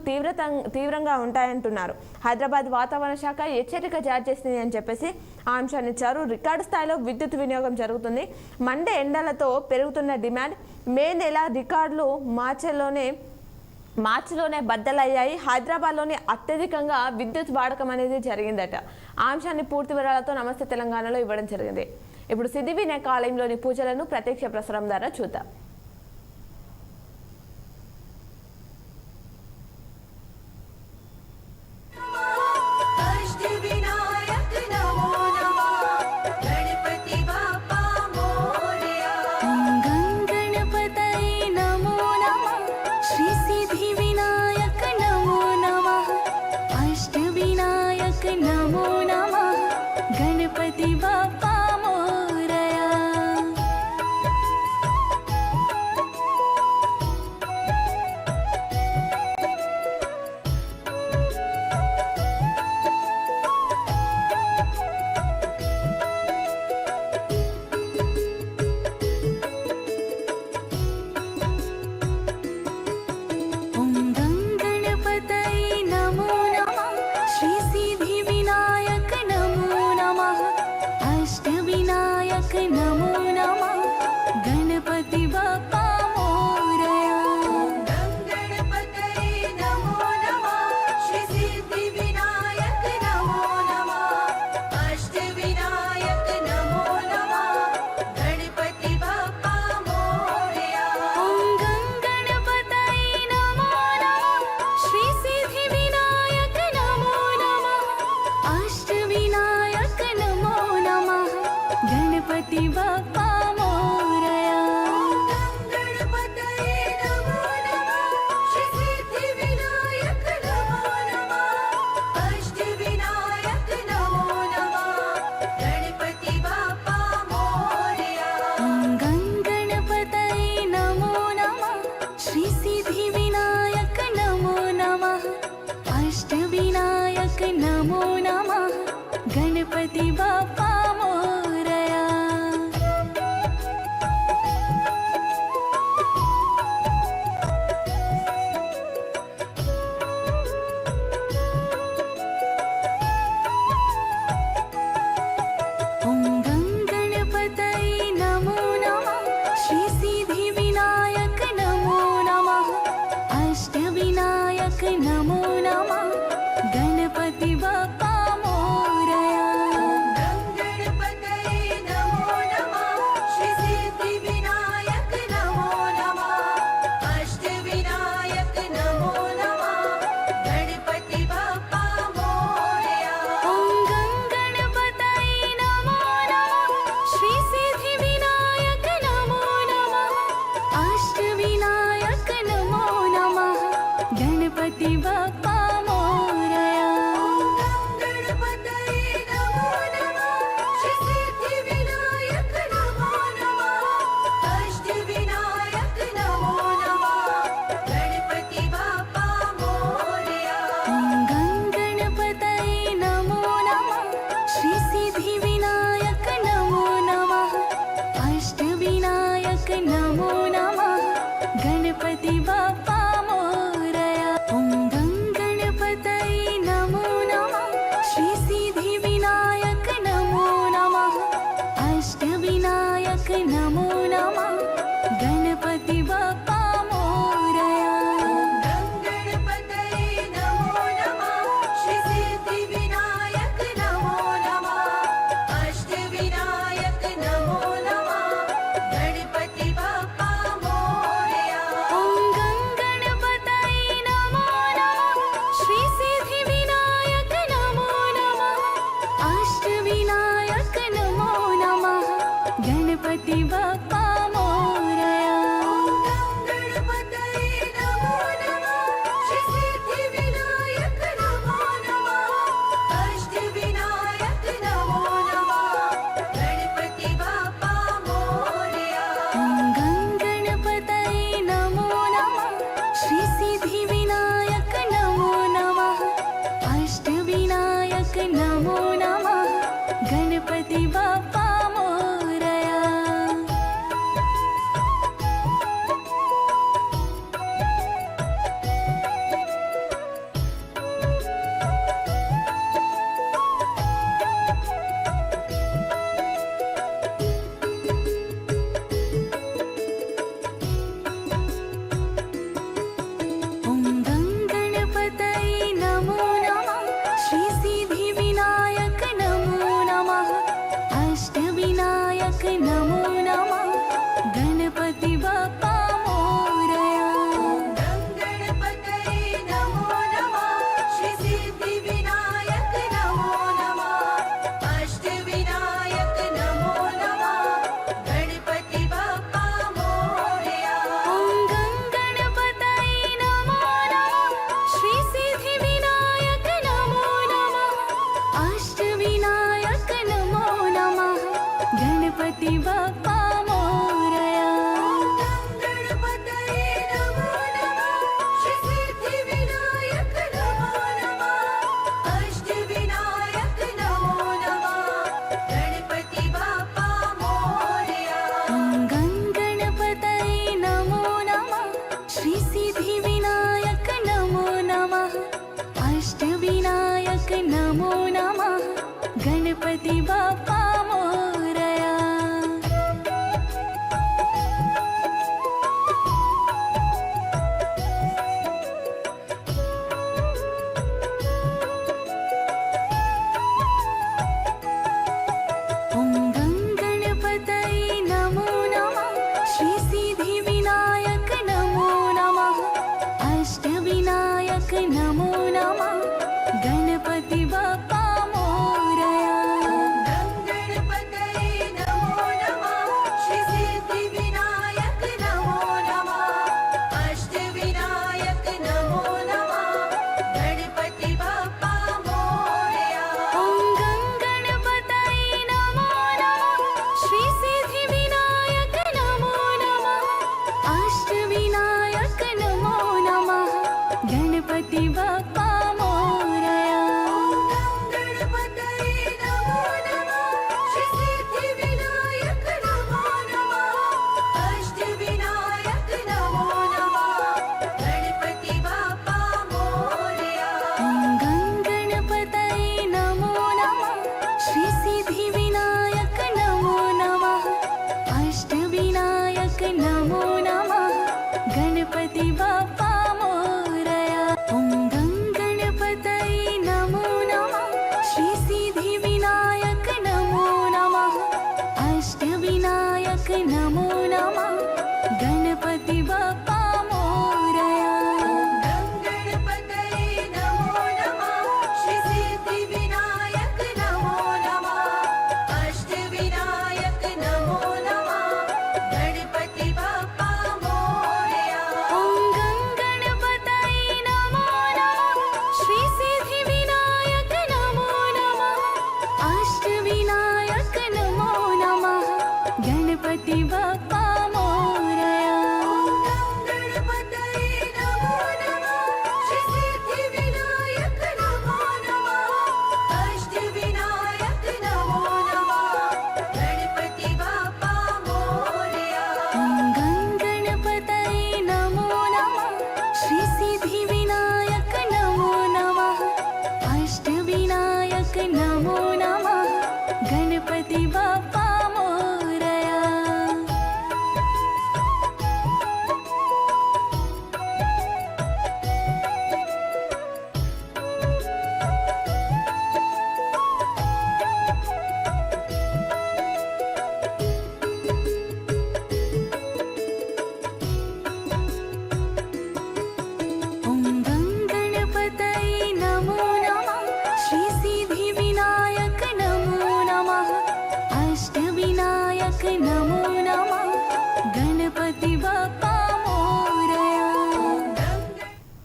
తీవ్రంగా ఉంటాయంటున్నారు. హైదరాబాద్ వాతావరణ శాఖ హెచ్చరిక జారీ చేసింది అని చెప్పేసి ఆ అంశాన్ని ఇచ్చారు. రికార్డు స్థాయిలో విద్యుత్ వినియోగం జరుగుతుంది. మండే ఎండలతో పెరుగుతున్న డిమాండ్, మే నెల రికార్డులు మార్చిలోనే బద్దలయ్యాయి. హైదరాబాద్లోనే అత్యధికంగా విద్యుత్ వాడకం అనేది జరిగిందట. ఆ అంశాన్ని పూర్తి వివరాలతో నమస్తే తెలంగాణలో ఇవ్వడం జరిగింది. ఇప్పుడు సిద్ధి వినాయక ఆలయంలోని పూజలను ప్రత్యక్ష ప్రసారం ద్వారా చూద్దాం. नमो नमः गणपति बाप्पा मोरया। ॐ गणपतये नमो नमः श्री सिद्धिविनायक नमो नमः अष्टविनायक नमो नमः गणपति बाप्पा मोरया। गणपतये नमो नमः श्री सिद्धिविनायक नमो नमः अष्टविनायक नमो नमः गणपति बाप्पा मोरया। ॐ गणपतये नमो नमः श्री सिद्धिविनायक नमो नमः अष्टविनायक नमो नमः गणपति बाप्पा मोरया। गणपतये नमो नमः श्री सिद्धिविनायक नमो नमः अष्टविनायक नमो नमः गणपति बाप्पा मोरया। ॐ गणपतये नमो नमः श्री सिद्धिविनायक नमो नमः अष्टविनायक नमो नमः गणपति बाप्पा मोरया। ॐ गणपतये नमो नमः श्री सिद्धिविनायक नमो नमः अष्टविनायक नमो नमः गणपति बाप्पा मोरया। गणपतये नमो नमः श्री सिद्धिविनायक नमो नमः अष्टविनायक नमो नमः गणपति बाप्पा मोरया। ॐ गणपतये नमो नमः श्री सिद्धिविनायक नमो नमः अष्टविनायक नमो नमः गणपति बाप्पा मोरया। गणपतये नमो नमः श्री सिद्धिविनायक नमो नमः अष्टविनायक नमो नमः गणपति बाप्पा मोरया। ॐ गणपतये नमो नमः श्री सिद्धिविनायक नमो नमः अष्टविनायक नमो नमः गणपति बाप्पा मोरया। ॐ गणपतये नमो नमः श्री सिद्धिविनायक नमो नमः अष्टविनायक नमो नमः गणपति बाप्पा मोरया। गणपतये नमो नमः श्री सिद्धिविनायक नमो नमः अष्टविनायक नमो नमः गणपति बाप्पा मोरया। ॐ गणपतये नमो नमः श्री सिद्धिविनायक नमो नमः अष्टविनायक नमो नमः गणपति बाप्पा मोरया। गणपतये नमो नमः श्री सिद्धिविनायक नमो नमः अष्टविनायक नमो नमः गणपति बाप्पा मोरया। ॐ गणपतये नमो नमः श्री सिद्धिविनायक नमो नमः अष्टविनायक नमो नमः गणपति बाप्पा मोरया। ॐ गणपतये नमो नमः श्री सिद्धिविनायक नमो नमः अष्टविनायक नमो नमः गणपति बाप्पा मोरया। गणपतये नमो नमः श्री सिद्धिविनायक नमो नमः अष्टविनायक नमो नमः गणपति बाप्पा मोरया। ॐ गणपतये नमो नमः श्री सिद्धिविनायक नमो नमः अष्टविनायक नमो नमः गणपति बाप्पा मोरया गणपतये नमो नमः श्री सिद्धिविनायक नमो नमः अष्टविनायक नमो नमः गणपति बाप्पा मोरया गं गणपतये नमो नमः श्री सिद्धिविनायक नमो नमः अष्टविनायक नमो नमः गणपति बाप्पा मोरया ॐ गं गणपतये नमो नमः श्री सिद्धिविनायक नमो नमः अष्टविनायक नमो नमः गणपति बाप्पा मोरया गणपतये नमो नमः श्री सिद्धिविनायक नमो नमः अष्टविनायक नमो नमः गणपति बाप्पा मोरया ॐ गं गणपतये नमो नमः श्री सिद्धिविनायक नमो नमः अष्टविनायक नमो नमः गणपति बाप्पा मोरया गणपतये नमो नमः श्री सिद्धिविनायक नमो नमः अष्टविनायक नमो नमः गणपति बाप्पा मोरया ॐ गं गणपतये नमो नमः श्री सिद्धिविनायक नमो नमः अष्टविनायक नमो नमः गणपति बाप्पा मोरया ॐ गं गणपतये नमो नमः श्री सिद्धिविनायक नमो नमः अष्टविनायक नमो नमः गणपति बाप्पा मोरया गणपतये नमो नमः श्री सिद्धिविनायक नमो नमः अष्टविनायक नमो नमः गणपति बाप्पा मोरया ॐ गं गणपतये नमो नमः श्री सिद्धिविनायक नमो नमः अष्टविनायक नमो नमः गणपति बाप्पा मोरया गणपतये नमो नमः श्री सिद्धिविनायक नमो नमः अष्टविनायक नमो नमः गणपति बाप्पा मोरया ॐ गं गणपतये नमो नमः श्री सिद्धिविनायक नमो नमः अष्टविनायक नमो नमः गणपति बाप्पा मोरया ॐ गं गणपतये नमो नमः श्री सिद्धिविनायक नमो नमः अष्टविनायक नमो नमः गणपति बाप्पा मोरया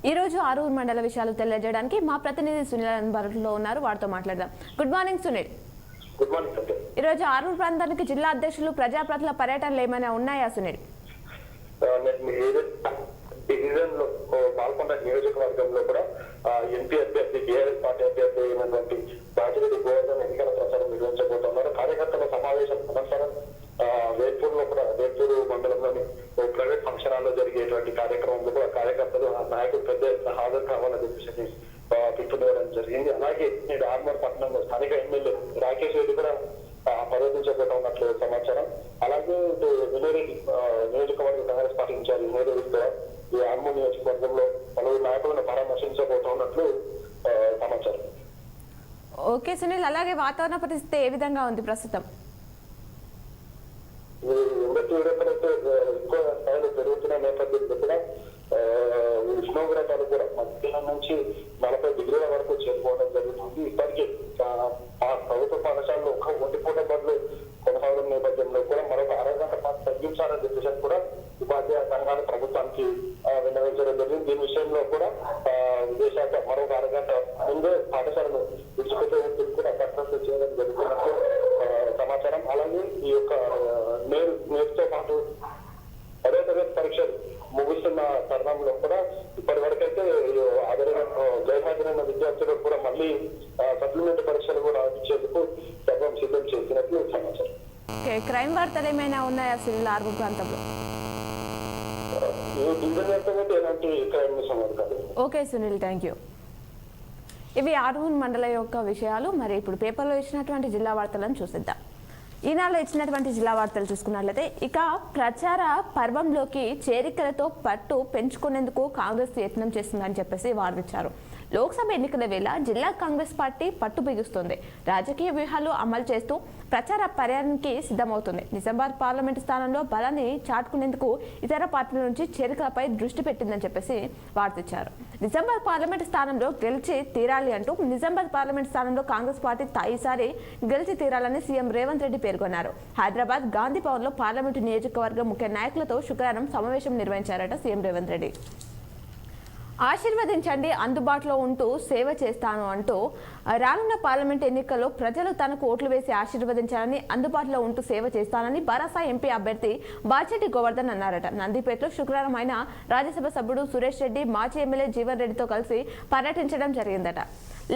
ఈ రోజు ఆరూరు మండల విషయాలు తెలియజేయడానికి మా ప్రతినిధి సునీల్ అందుబాటులో ఉన్నారు. వారితో మాట్లాడదాం. Good morning Sunil. Good morning Sanjay. ఈ రోజు ఆరూరు ప్రాంతానికి జిల్లా అధ్యక్షులు ప్రజాప్రతినిధుల పర్యటనలు ఏమైనా ఉన్నాయా సునీల్? డివిజన్ లో పాల్గొన్న నియోజకవర్గంలో కూడా ఎంపీ అభ్యర్థి బీఆర్ఎస్ పార్టీ అభ్యర్థి అయినటువంటి బాజిరెడ్డి గోవర్ధన్ ఎన్నికల ప్రచారం నిర్వహించబోతున్నారు. కార్యకర్తల సమావేశం అనంతరం వేల్పూరు మండలంలోని ప్రైవేట్ ఫంక్షన్ హాల్లో జరిగేటువంటి కార్యక్రమంలో కూడా కార్యకర్తలు నాయకులు పెద్ద ఎత్తున హాజరు కావాలని చెప్పేసి పిలుపునివ్వడం జరిగింది. అలాగే నేడు ఆర్మూర్ పట్టణంలో స్థానిక ఎమ్మెల్యే రాకేష్ రెడ్డి కూడా పర్యటించబోతా ఉన్నట్లు సమాచారం. అలాగే వినోరెడ్డి నియోజకవర్గ కాంగ్రెస్ పార్టీ ఇన్ఛార్జ్ వినోరెడ్డి కూడా ఈ ఆర్మూర్ నియోజకవర్గంలో పలువురు నాయకులను పరామర్శించబోతా ఉన్నట్లు సమాచారం. ఓకే సునీల్, అలాగే వాతావరణ పరిస్థితి ఏ విధంగా ఉంది ప్రస్తుతం? తీవ్రతలతో ఎక్కువ స్థాయిలో పెరుగుతున్న నేపథ్యంలో కూడా ఉష్ణోగ్రతలు కూడా మధ్యాహ్నం నుంచి 40 డిగ్రీల వరకు చేరుకోవడం జరుగుతుంది. ఇప్పటికీ ప్రభుత్వ పాఠశాలలో ఒక ఒంటిపూట బడులు కొనసాగడం నేపథ్యంలో కూడా మరొక అరగంట పాటు తగ్గించాలని చెప్పేసి కూడా ఉపాధ్యాయ సంఘాలు ప్రభుత్వానికి విన్నవించడం జరిగింది. దీని విషయంలో కూడా విదేశాఖ మరొక అరగంట ముందే పాఠశాలను విడిచిపెట్టే కూడా ఈ యొక్క నేటితో పాటు 10వ తరగతి పరీక్షలు ముగుస్తున్న తరుణంలో కూడా ఇప్పటి వరకైతే గైహాజరైన విద్యార్థులకు కూడా మళ్ళీ సప్లిమెంటరీ పరీక్షలు కూడా ఇచ్చేందుకు సర్వం సిద్ధం చేసినట్లు సమాచారం. క్రైమ్ వార్తలు ఏమైనా ఉన్నాయా సునీల్ ఆర్మూర్ ప్రాంతంలో? ఈ డివిజన్ వ్యాప్తంగా ఎలాంటి క్రైమ్ సమస్య కాదు. Okay Sunil, thank you. ఇవి ఆర్మూర్ మండలం యొక్క విషయాలు. మరి ఇప్పుడు పేపర్లో ఇచ్చినటువంటి జిల్లా వార్తలను చూసిద్దాం. ఈనాడులో ఇచ్చినటువంటి జిల్లా వార్తలు చూసుకున్నట్లయితే ఇక ప్రచార పర్వంలోకి చేరికలతో పట్టు పెంచుకునేందుకు కాంగ్రెస్ యత్నం చేస్తుందని చెప్పేసి వాదించారు. లోక్సభ ఎన్నికల వేళ జిల్లా కాంగ్రెస్ పార్టీ పట్టు బిగుస్తుంది. రాజకీయ వ్యూహాలు అమలు చేస్తూ ప్రచార పర్యానికి సిద్ధమవుతుంది. నిజామాబాద్ పార్లమెంటు స్థానంలో బలాన్ని చాటుకునేందుకు ఇతర పార్టీల నుంచి చేరికలపై దృష్టి పెట్టిందని చెప్పేసి వార్తించారు. నిజామాబాద్ పార్లమెంటు స్థానంలో గెలిచి తీరాలి అంటూ నిజామాబాద్ పార్లమెంటు స్థానంలో కాంగ్రెస్ పార్టీ ఈసారి గెలిచి తీరాలని సీఎం రేవంత్ రెడ్డి పేర్కొన్నారు. హైదరాబాద్ గాంధీ భవన్ లో పార్లమెంటు నియోజకవర్గ ముఖ్య నాయకులతో శుక్రవారం సమావేశం నిర్వహించారట సీఎం రేవంత్ రెడ్డి. ఆశీర్వదించండి, అందుబాటులో ఉంటూ సేవ చేస్తాను అంటూ రానున్న పార్లమెంట్ ఎన్నికల్లో ప్రజలు తనకు ఓట్లు వేసి ఆశీర్వదించాలని, అందుబాటులో ఉంటూ సేవ చేస్తానని భరోసా ఎంపీ అభ్యర్థి బాచెట్టి గోవర్ధన్ అన్నారట. నందిపేటలో శుక్రవారం ఆయన రాజ్యసభ సభ్యుడు సురేష్ రెడ్డి, మాజీ ఎమ్మెల్యే జీవన్ రెడ్డితో కలిసి పర్యటించడం జరిగిందట.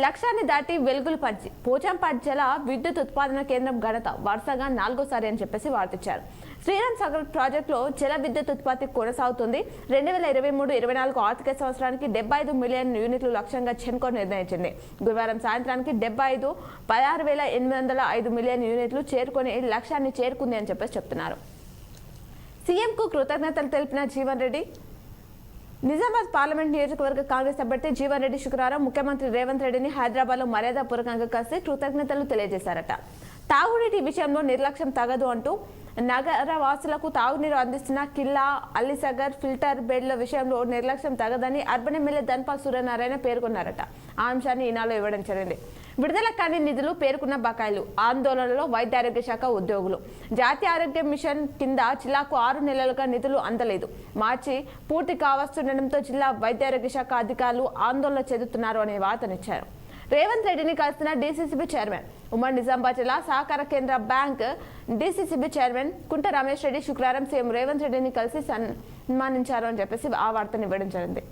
లక్ష్యాన్ని దాటి వెలుగులు పంచి పోచంపాటి జల విద్యుత్ ఉత్పాదన కేంద్రం ఘనత వరుసగా 4వసారి అని చెప్పేసి వార్తించారు. శ్రీరామ్ సాగర్ ప్రాజెక్టులో జల విద్యుత్ ఉత్పత్తి కొనసాగుతుంది. 2023-24 ఆర్థిక సంవత్సరానికి 75 మిలియన్ యూనిట్లు లక్ష్యంగా చెన్కో నిర్ణయించింది. గురువారం సాయంత్రానికి 16,805 మిలియన్ యూనిట్లు చేరుకొని లక్ష్యాన్ని చేరుకుంది అని చెప్పేసి చెప్తున్నారు. సీఎంకు కృతజ్ఞతలు తెలిపిన జీవన్ రెడ్డి. నిజామాబాద్ పార్లమెంట్ నియోజకవర్గ కాంగ్రెస్ అభ్యర్థి జీవన్ రెడ్డి శుక్రవారం ముఖ్యమంత్రి రేవంత్ రెడ్డిని హైదరాబాద్ లో మర్యాదపూర్వకంగా కలిసి కృతజ్ఞతలు తెలియజేశారట. తాగునీటి విషయంలో నిర్లక్ష్యం తగదు అంటూ నగర వాసులకు తాగునీరు అందిస్తున్న కిల్లా, అల్లిసాగర్ ఫిల్టర్ బెడ్ల విషయంలో నిర్లక్ష్యం తగదని అర్బన్ ఎమ్మెల్యే ధన్పాల్ సూర్యనారాయణ పేర్కొన్నారట. ఆ అంశాన్ని ఈనాడులో ఇవ్వడం జరిగింది. విడుదల కాని నిధులు, పేర్కొన్న బకాయిలు, ఆందోళనలో వైద్య ఆరోగ్య శాఖ ఉద్యోగులు. జాతీయ ఆరోగ్య మిషన్ కింద జిల్లాకు 6 నెలలుగా నిధులు అందలేదు. మార్చి పూర్తి కావస్తుండటంతో జిల్లా వైద్య ఆరోగ్య శాఖ అధికారులు ఆందోళన చెందుతున్నారు అనే వార్తనిచ్చారు. రేవంత్ రెడ్డిని కలిసిన డీసీసీబీ చైర్మన్. ఉమ్మడి నిజామాబాద్ జిల్లా సహకార కేంద్ర బ్యాంక్ డీసీసీబీ చైర్మన్ కుంట రమేష్ రెడ్డి శుక్రవారం సీఎం రేవంత్ రెడ్డిని కలిసి సన్మానించారు అని చెప్పేసి ఆ వార్తను ఇవ్వడం జరిగింది.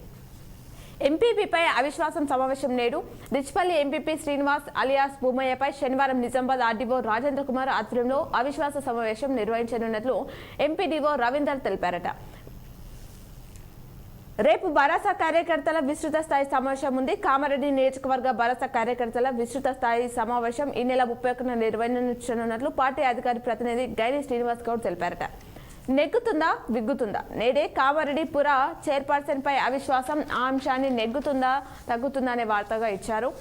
ఎంపీపీపై అవిశ్వాసం సమావేశం నేడు. రిచ్పల్లి ఎంపీపీ శ్రీనివాస్ అలియాస్ భూమయ్యపై శనివారం నిజామాబాద్ ఆర్డీఓ రాజేంద్ర కుమార్ ఆధ్వర్యంలో అవిశ్వాస సమావేశం నిర్వహించనున్నట్లు ఎంపీడీఓ రవీందర్ తెలిపారట. రేపు భరోసా కార్యకర్తల విస్తృత స్థాయి సమావేశం ఉంది. కామారెడ్డి నియోజకవర్గ భరోసా కార్యకర్తల విస్తృత స్థాయి సమావేశం ఈ నెల 31న నిర్వహించనున్నట్లు పార్టీ అధికారి ప్రతినిధి గైని శ్రీనివాస్ గౌడ్ తెలిపారట. నెగ్గుతుందా విగ్గుతుందా? నేడే కామారెడ్డి పుర చైర్పర్సన్ పై అవిశ్వాసం. ఆ అంశాన్ని నెగ్గుతుందా తగ్గుతుందా అనే వార్తగా ఇచ్చారు.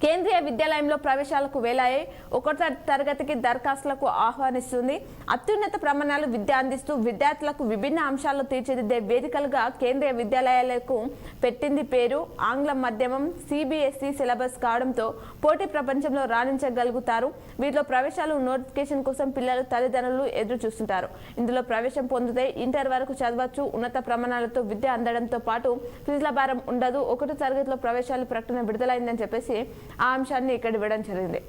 కేంద్రీయ విద్యాలయంలో ప్రవేశాలకు వేలాయే 1వ తరగతికి దరఖాస్తులకు ఆహ్వానిస్తుంది. అత్యున్నత ప్రమాణాలు విద్య అందిస్తూ విద్యార్థులకు విభిన్న అంశాల్లో తీర్చిదిద్దే వేదికలుగా కేంద్రీయ విద్యాలయాలకు పెట్టింది పేరు. ఆంగ్ల మాధ్యమం CBSE సిలబస్ కావడంతో పోటీ ప్రపంచంలో రాణించగలుగుతారు. వీటిలో ప్రవేశాలు నోటిఫికేషన్ కోసం పిల్లలు, తల్లిదండ్రులు ఎదురు చూస్తుంటారు. ఇందులో ప్రవేశం పొందితే ఇంటర్ వరకు చదవచ్చు. ఉన్నత ప్రమాణాలతో విద్య అందడంతో పాటు ఫీజుల భారం ఉండదు. 1వ తరగతిలో ప్రవేశాల ప్రకటన విడుదలైందని చెప్పేసి ఆ అంశాన్ని ఇక్కడ ఇవ్వడం జరిగింది.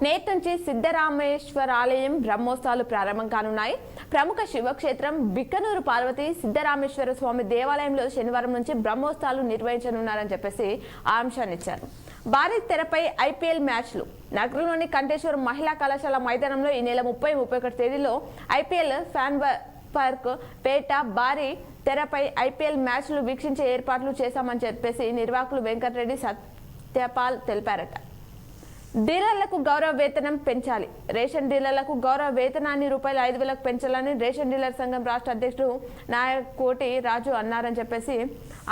నేటి నుంచి సిద్ధరామేశ్వర ఆలయం బ్రహ్మోత్సవాలు ప్రారంభం కానున్నాయి. ప్రముఖ శివక్షేత్రం బిక్కనూరు పార్వతి సిద్ధరామేశ్వర స్వామి దేవాలయంలో శనివారం నుంచి బ్రహ్మోత్సవాలు నిర్వహించనున్నారని చెప్పేసి ఆ అంశాన్ని ఇచ్చారు. భారీ తెరపై IPL మ్యాచ్లు. నగరంలోని కంఠేశ్వరం మహిళా కళాశాల మైదానంలో ఈ నెల 30-31 తేదీలో IPL ఫ్యాన్ పార్క్ పేట భారీ తెరపై IPL మ్యాచ్లు వీక్షించే ఏర్పాట్లు చేశామని చెప్పేసి నిర్వాహకులు వెంకటరెడ్డి సత్యపాల్ తెలిపారట. డీలర్లకు గౌరవ వేతనం పెంచాలి. రేషన్ డీలర్లకు గౌరవ వేతనాన్ని ₹5,000 పెంచాలని రేషన్ డీలర్ సంఘం రాష్ట్ర అధ్యక్షుడు నాయకోటి రాజు అన్నారని చెప్పేసి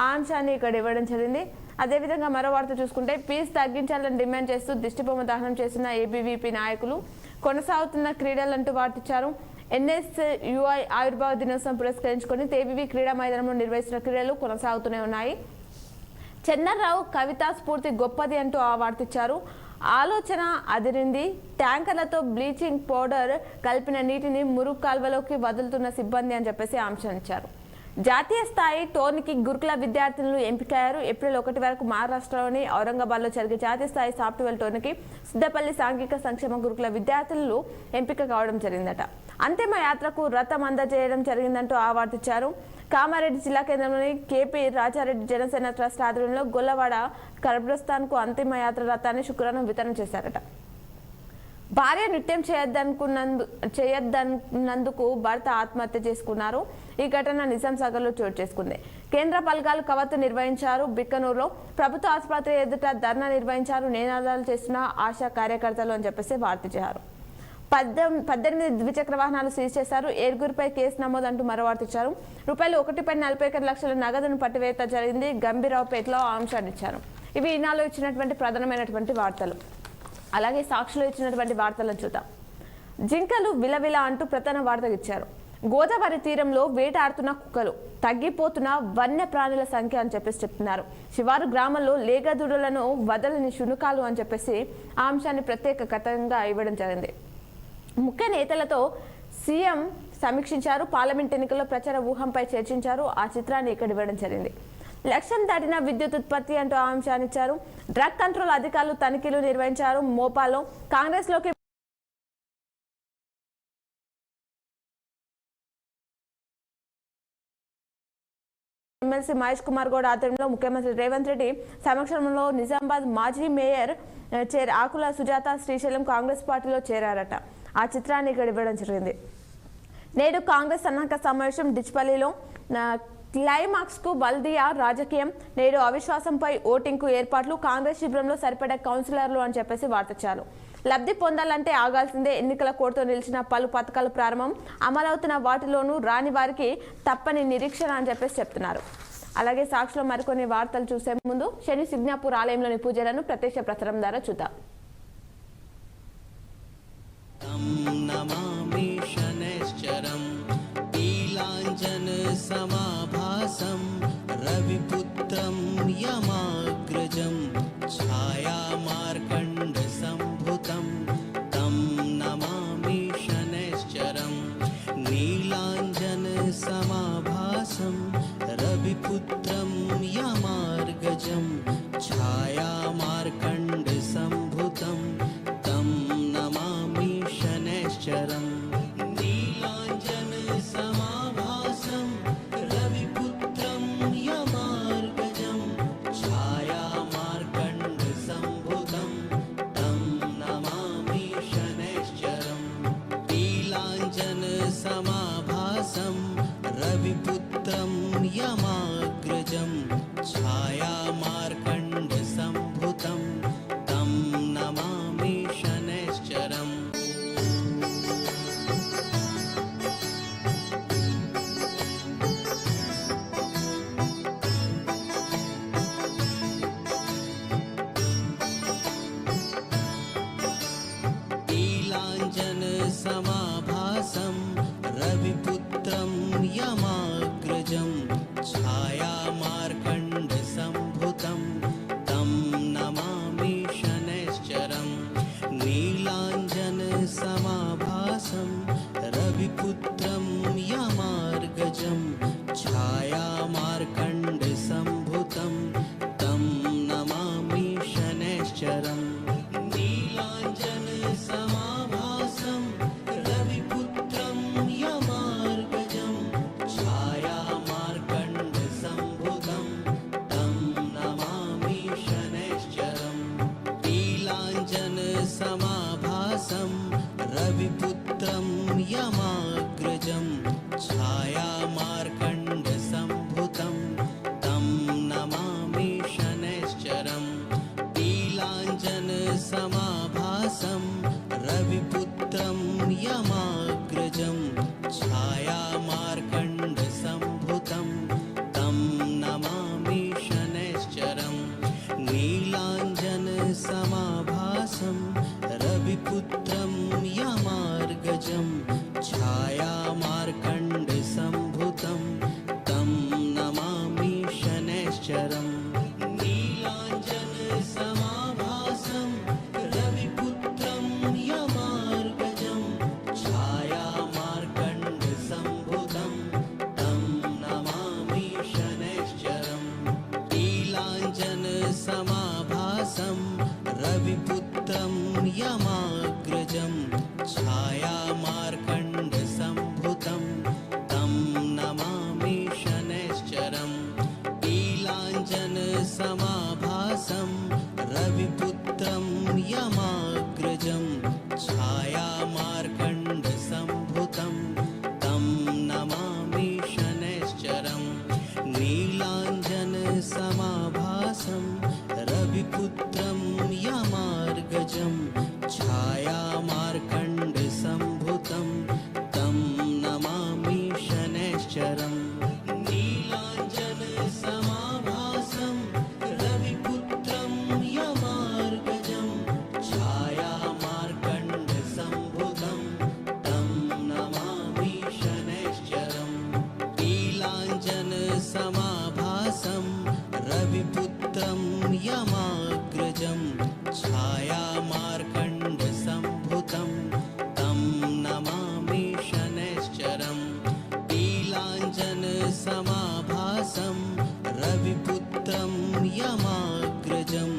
ఆ అంశాన్ని ఇక్కడ ఇవ్వడం జరిగింది. అదేవిధంగా మరో వార్త చూసుకుంటే ఫీజు తగ్గించాలని డిమాండ్ చేస్తూ దిష్టిబొమ్మ దహనం చేసిన ABVP నాయకులు. కొనసాగుతున్న క్రీడలంటూ వాటిచ్చారు. NSUI ఆవిర్భావ దినోత్సవం పురస్కరించుకొని TVV క్రీడా మైదానంలో నిర్వహిస్తున్న క్రీడలు కొనసాగుతూనే ఉన్నాయి. చందర్రావు కవితా స్ఫూర్తి గొప్పది అంటూ ఆ వార్తిచ్చారు. ఆలోచన అదిరింది. ట్యాంకర్లతో బ్లీచింగ్ పౌడర్ కలిపిన నీటిని మురుగు కాల్వలోకి వదులుతున్న సిబ్బంది అని చెప్పేసి అంశం ఇచ్చారు. జాతీయ స్థాయి టోర్నీకి గురుకుల విద్యార్థులు ఎంపికయ్యారు. ఏప్రిల్ 1 వరకు మహారాష్ట్రలోని ఔరంగాబాద్లో జరిగే జాతీయ స్థాయి సాఫ్ట్వేర్ టోర్నీకి సిద్దపల్లి సాంఘిక సంక్షేమ గురుకుల విద్యార్థులు ఎంపిక కావడం జరిగిందట. అంతిమ యాత్రకు రథం అందజేయడం జరిగిందంటూ ఆ వార్త ఇచ్చారు. కామారెడ్డి జిల్లా కేంద్రంలోని కేపీ రాజారెడ్డి జనసేన ట్రస్ట్ ఆధ్వర్యంలో గొల్లవాడ కబ్రస్థాన్కు అంతిమ యాత్ర రథాన్ని శుక్రవారం వితరణ చేశారట. భార్య నృత్యం చేయొద్దన్నందుకు భర్త ఆత్మహత్య చేసుకున్నారు. ఈ ఘటన నిజాం సాగర్లో చోటు చేసుకుంది. కేంద్ర బలగాలు కవాతు నిర్వహించారు. బిక్కనూరులో ప్రభుత్వ ఆసుపత్రి ఎదుట ధర్నా నిర్వహించారు. నినాదాలు చేస్తున్న ఆశా కార్యకర్తలు అని చెప్పేసి వార్త చేశారు. 18 ద్విచక్ర వాహనాలు సీజ్ చేశారు. 7గురిపై కేసు నమోదు అంటూ మరో వార్త ఇచ్చారు. రూపాయలు 1.41 లక్షల నగదును పట్టివేత జరిగింది. గంభీరావుపేటలో అంశాన్ని ఇచ్చారు. ఇవి ఈనాలో ఇచ్చినటువంటి ప్రధానమైనటువంటి వార్తలు. అలాగే సాక్షిలో ఇచ్చినటువంటి వార్తలను చూద్దాం. జింకలు విలవిల అంటూ ప్రధాన వార్త ఇచ్చారు. గోదావరి తీరంలో వేటాడుతున్న కుక్కలు, తగ్గిపోతున్న వన్య ప్రాణుల సంఖ్య అని చెప్పేసి చెప్తున్నారు. శివారు గ్రామంలో లేగదూడలను వదలని శునకాలు అని చెప్పేసి ఆ అంశాన్ని ప్రత్యేక కథంగా ఇవ్వడం జరిగింది. ముఖ్య నేతలతో సీఎం సమీక్షించారు. పార్లమెంట్ ఎన్నికల్లో ప్రచార వ్యూహంపై చర్చించారు. ఆ చిత్రాన్ని ఇక్కడ ఇవ్వడం జరిగింది. లక్ష్యం దాటిన విద్యుత్ ఉత్పత్తి అంటూ ఆ అంశాన్ని ఇచ్చారు. డ్రగ్ కంట్రోల్ అధికారులు తనిఖీలు నిర్వహించారు. మోపాలో కాంగ్రెస్లోకి ఎమ్మెల్సీ మహేష్ కుమార్ గౌడ్ ఆధ్వర్యంలో ముఖ్యమంత్రి రేవంత్ రెడ్డి సమక్షంలో నిజామాబాద్ మాజీ మేయర్ ఆకుల సుజాత శ్రీశైలం కాంగ్రెస్ పార్టీలో చేరారట. ఆ చిత్రాన్ని ఇక్కడ ఇవ్వడం జరిగింది. నేడు కాంగ్రెస్ సన్నాహక సమావేశం డిచ్పల్లిలో క్లైమాక్స్ కు బల్దియా రాజకీయం. నేడు అవిశ్వాసంపై ఓటింగ్ కు ఏర్పాట్లు. కాంగ్రెస్ శిబిరంలో సరిపడే కౌన్సిలర్లు అని చెప్పేసి వార్తచ్చారు. లబ్ధి పొందాలంటే ఆగాల్సిందే. ఎన్నికల కోడ్తో నిలిచిన పలు పథకాలు ప్రారంభం. అమలవుతున్న వాటిలోనూ రాని వారికి తప్పని నిరీక్షణ అని చెప్పేసి చెప్తున్నారు. అలాగే సాక్షిలో మరికొన్ని వార్తలు చూసే ముందు శని సిగ్నాపూర్ ఆలయంలోని పూజలను ప్రత్యక్ష ప్రసారం ద్వారా చూద్దాం. नमामि शनैश्चरं नीलाञ्जन समाभासं रविपुत्रं यमाग्रजं छायामार्कण्डसम्भुतं तं नमामि शनैश्चरं नीलाञ्जन समाभासं रविपुत्रं यमार्गजं छायामार्कण्डसम्भुतं तं नमामि शनैश्चरं नीलाञ्जन समाभासं रविपुत्रं यमार्गजं छायामार्कण्डसम्भुतं तं नमामि शनैश्चरं नीलाञ्जन समाभासं रविपुत्रं यमाग्रजं छायामार्कण्डसम्भुतं तं नमामि शनैश्चरम् नीलाञ्जन समाभासं रविपुत्रं यमाग्रजं छायामार्कण्डसम्भुतं तं नमामि शनैश्चरं नीलाञ्जन समाभासं रविपुत्रं यमार्गजं छायामार्कण्डसम्भुतं तं नमामि शनैश्चरम् नीलाञ्जन समाभासं रविपुत्रं यमार्गजं छायामार्कण्डसम्भुतं तं नमामि शनैश्चरं नीलाञ्जन समाभासं रविपुत्रं यमाग्रजं छायामार्कण्डसम्भुतं तं नमामि शनैश्चरं नीलाञ्जन समाभासं रविपुत्रं यमाग्रजं छायामार्कण्डसम्भुतं तं नमामि शनैश्चरं नीलाञ्जन समाभासं रविपुत्रं यमार्गजं छायामार्कण्डसम्भुतं तं नमामि शनैश्चरं नीलाञ्जन समाभासं रविपुत्रं यमार्गजं छायामार्कण्डसम्भुतं तं नमामि यमाग्रजं छायामार्कण्डसम्भुतं तं नमामि शनैश्चरम् नीलाञ्जनसमाभासं रविपुत्रं यमाग्रजं छायामार्कण्डसम्भुतं तं नमामि शनैश्चरम् नीलाञ्जनसमाभासं रविपुत्रं यमार्गजं छायामार्कण्डसम्भुतं तं नमामि शनैश्चरम् नीलाञ्जनसमाभासं रविपुत्रं यमार्गजं छायामार्कण्डसम्भुतं तं नमामि शनैश्चरम् नीलाञ्जनसमाभासं रविपुत्रं यमाग्रजं छायामार्कण्डसम्भुतं तं नमामि शनैश्चरम् नीलाञ्जनसमाभासं रविपुत्रं यमाग्रजं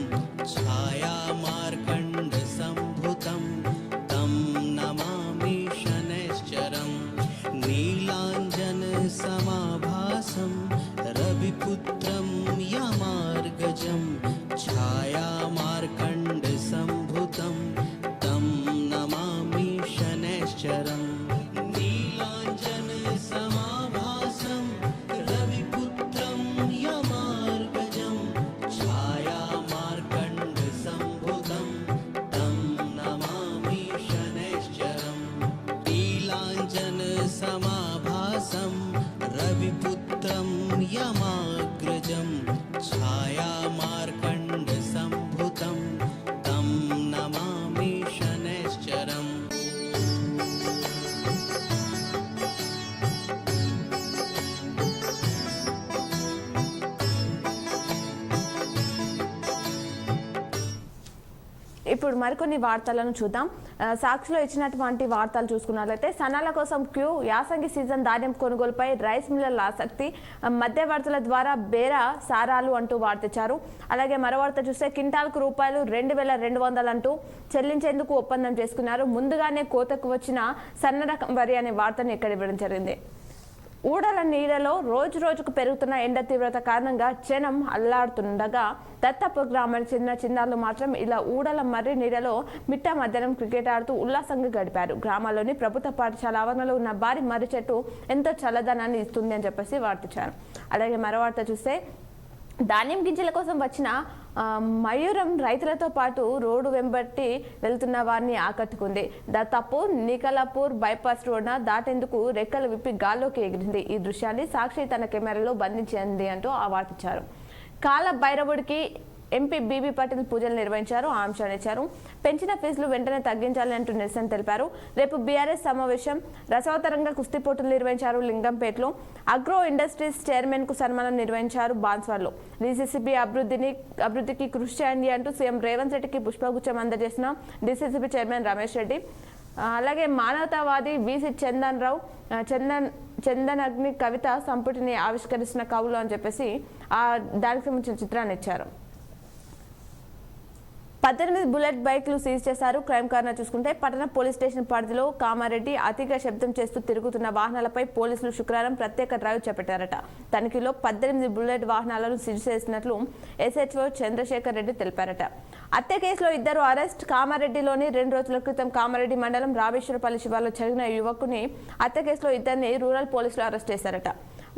छायामार्कण्डसम्भुतं तं नमामि शनैश्चरम् नीलाञ्जनसमाभासं रविपुत्रं यमार्गजं छायामार्कण्डसम्भुतं तं नमामि शनैश्चरम् नीलाञ्जनसमाभासं रविपुत्रं यमार्गजं छायामार्कण्डसम्भुतं तं नमामि शनैश्चरम् नीलाञ्जनसमाभासं रविपुत्रं यमाग्रजं छायामार्कण्डसम्भुतं तं नमामि शनैश्चरम् ఇప్పుడు మరికొన్ని వార్తలను చూద్దాం. సాక్షిలో ఇచ్చినటువంటి వార్తలు చూసుకున్నట్లయితే సన్నాల కోసం క్యూ, యాసంగి సీజన్ ధాన్యం కొనుగోలుపై రైస్ మిల్లర్ల ఆసక్తి, మధ్యవర్తుల ద్వారా బేర సారాలు అంటూ వార్తిచ్చారు. అలాగే మరో వార్త చూస్తే క్వింటాల్కు రూపాయలు 2,200 అంటూ చెల్లించేందుకు ఒప్పందం చేసుకున్నారు. ముందుగానే కోతకు వచ్చిన సన్న రకం వరి అనే వార్తను ఇక్కడ ఇవ్వడం జరిగింది. ఊడల నీడలో రోజు రోజుకు పెరుగుతున్న ఎండ తీవ్రత కారణంగా జనం అల్లాడుతుండగా దత్తపూర్ గ్రామానికి చెందిన చిన్నారులు మాత్రం ఇలా ఊడల మర్రి నీడలో మిట్ట మధ్యాహ్నం క్రికెట్ ఆడుతూ ఉల్లాసంగా గడిపారు. గ్రామాల్లోని ప్రభుత్వ పాఠశాల ఆవరణలో ఉన్న భారీ మర్రి చెట్టు ఎంతో చల్లదనాన్ని ఇస్తుంది అని చెప్పేసి వార్తించారు. అలాగే మరో వార్త చూస్తే ధాన్యం గింజల కోసం వచ్చిన మయూరం రైతులతో పాటు రోడ్డు వెంబట్టి వెళ్తున్న వారిని ఆకట్టుకుంది. దత్తాపూర్ నికలాపూర్ బైపాస్ రోడ్న దాటేందుకు రెక్కలు విప్పి గాల్లోకి ఎగిరింది. ఈ దృశ్యాన్ని సాక్షి తన కెమెరాలో బంధించింది అంటూ వార్తించారు. కాల భైరవుడికి ఎంపీ బీబీ పాటిల్ పూజలు నిర్వహించారు. ఆ అంశాన్ని ఇచ్చారు. పెంచిన ఫీజులు వెంటనే తగ్గించాలని అంటూ నిరసన తెలిపారు. రేపు బీఆర్ఎస్ సమావేశం. రసవతరంగా కుస్తీ పోటీలు నిర్వహించారు లింగంపేటలో. అగ్రో ఇండస్ట్రీస్ చైర్మన్ కు సన్మానం నిర్వహించారు బాన్స్వాడలో. డీసీసీబీ అభివృద్ధికి కృషి చేయండి అంటూ సీఎం రేవంత్ రెడ్డికి పుష్పగుచ్చం అందజేసిన డీసీసీబీ చైర్మన్ రమేష్ రెడ్డి. అలాగే మానవతావాది వీసీ చందనగ్ని కవిత సంపుటిని ఆవిష్కరిస్తున్న కవులు అని చెప్పేసి దానికి సంబంధించిన చిత్రాన్ని ఇచ్చారు. 18 బుల్లెట్ బైక్లు సీజ్ చేశారు. క్రైమ్ కారణం చూసుకుంటే పట్టణ పోలీస్ స్టేషన్ పరిధిలో కామారెడ్డి అతిగా శబ్దం చేస్తూ తిరుగుతున్న వాహనాలపై పోలీసులు శుక్రవారం ప్రత్యేక డ్రైవ్ చేపట్టారట. తనిఖీలో 18 బుల్లెట్ వాహనాలను సీజ్ చేసినట్లు ఎస్హెచ్ఓ చంద్రశేఖర్ రెడ్డి తెలిపారట. హత్య కేసులో 2 అరెస్ట్. కామారెడ్డిలోని 2 రోజుల క్రితం కామారెడ్డి మండలం రామేశ్వరపల్లి శివార్లో జరిగిన యువకుని హత్య కేసులో 2 రూరల్ పోలీసులు అరెస్ట్ చేశారట.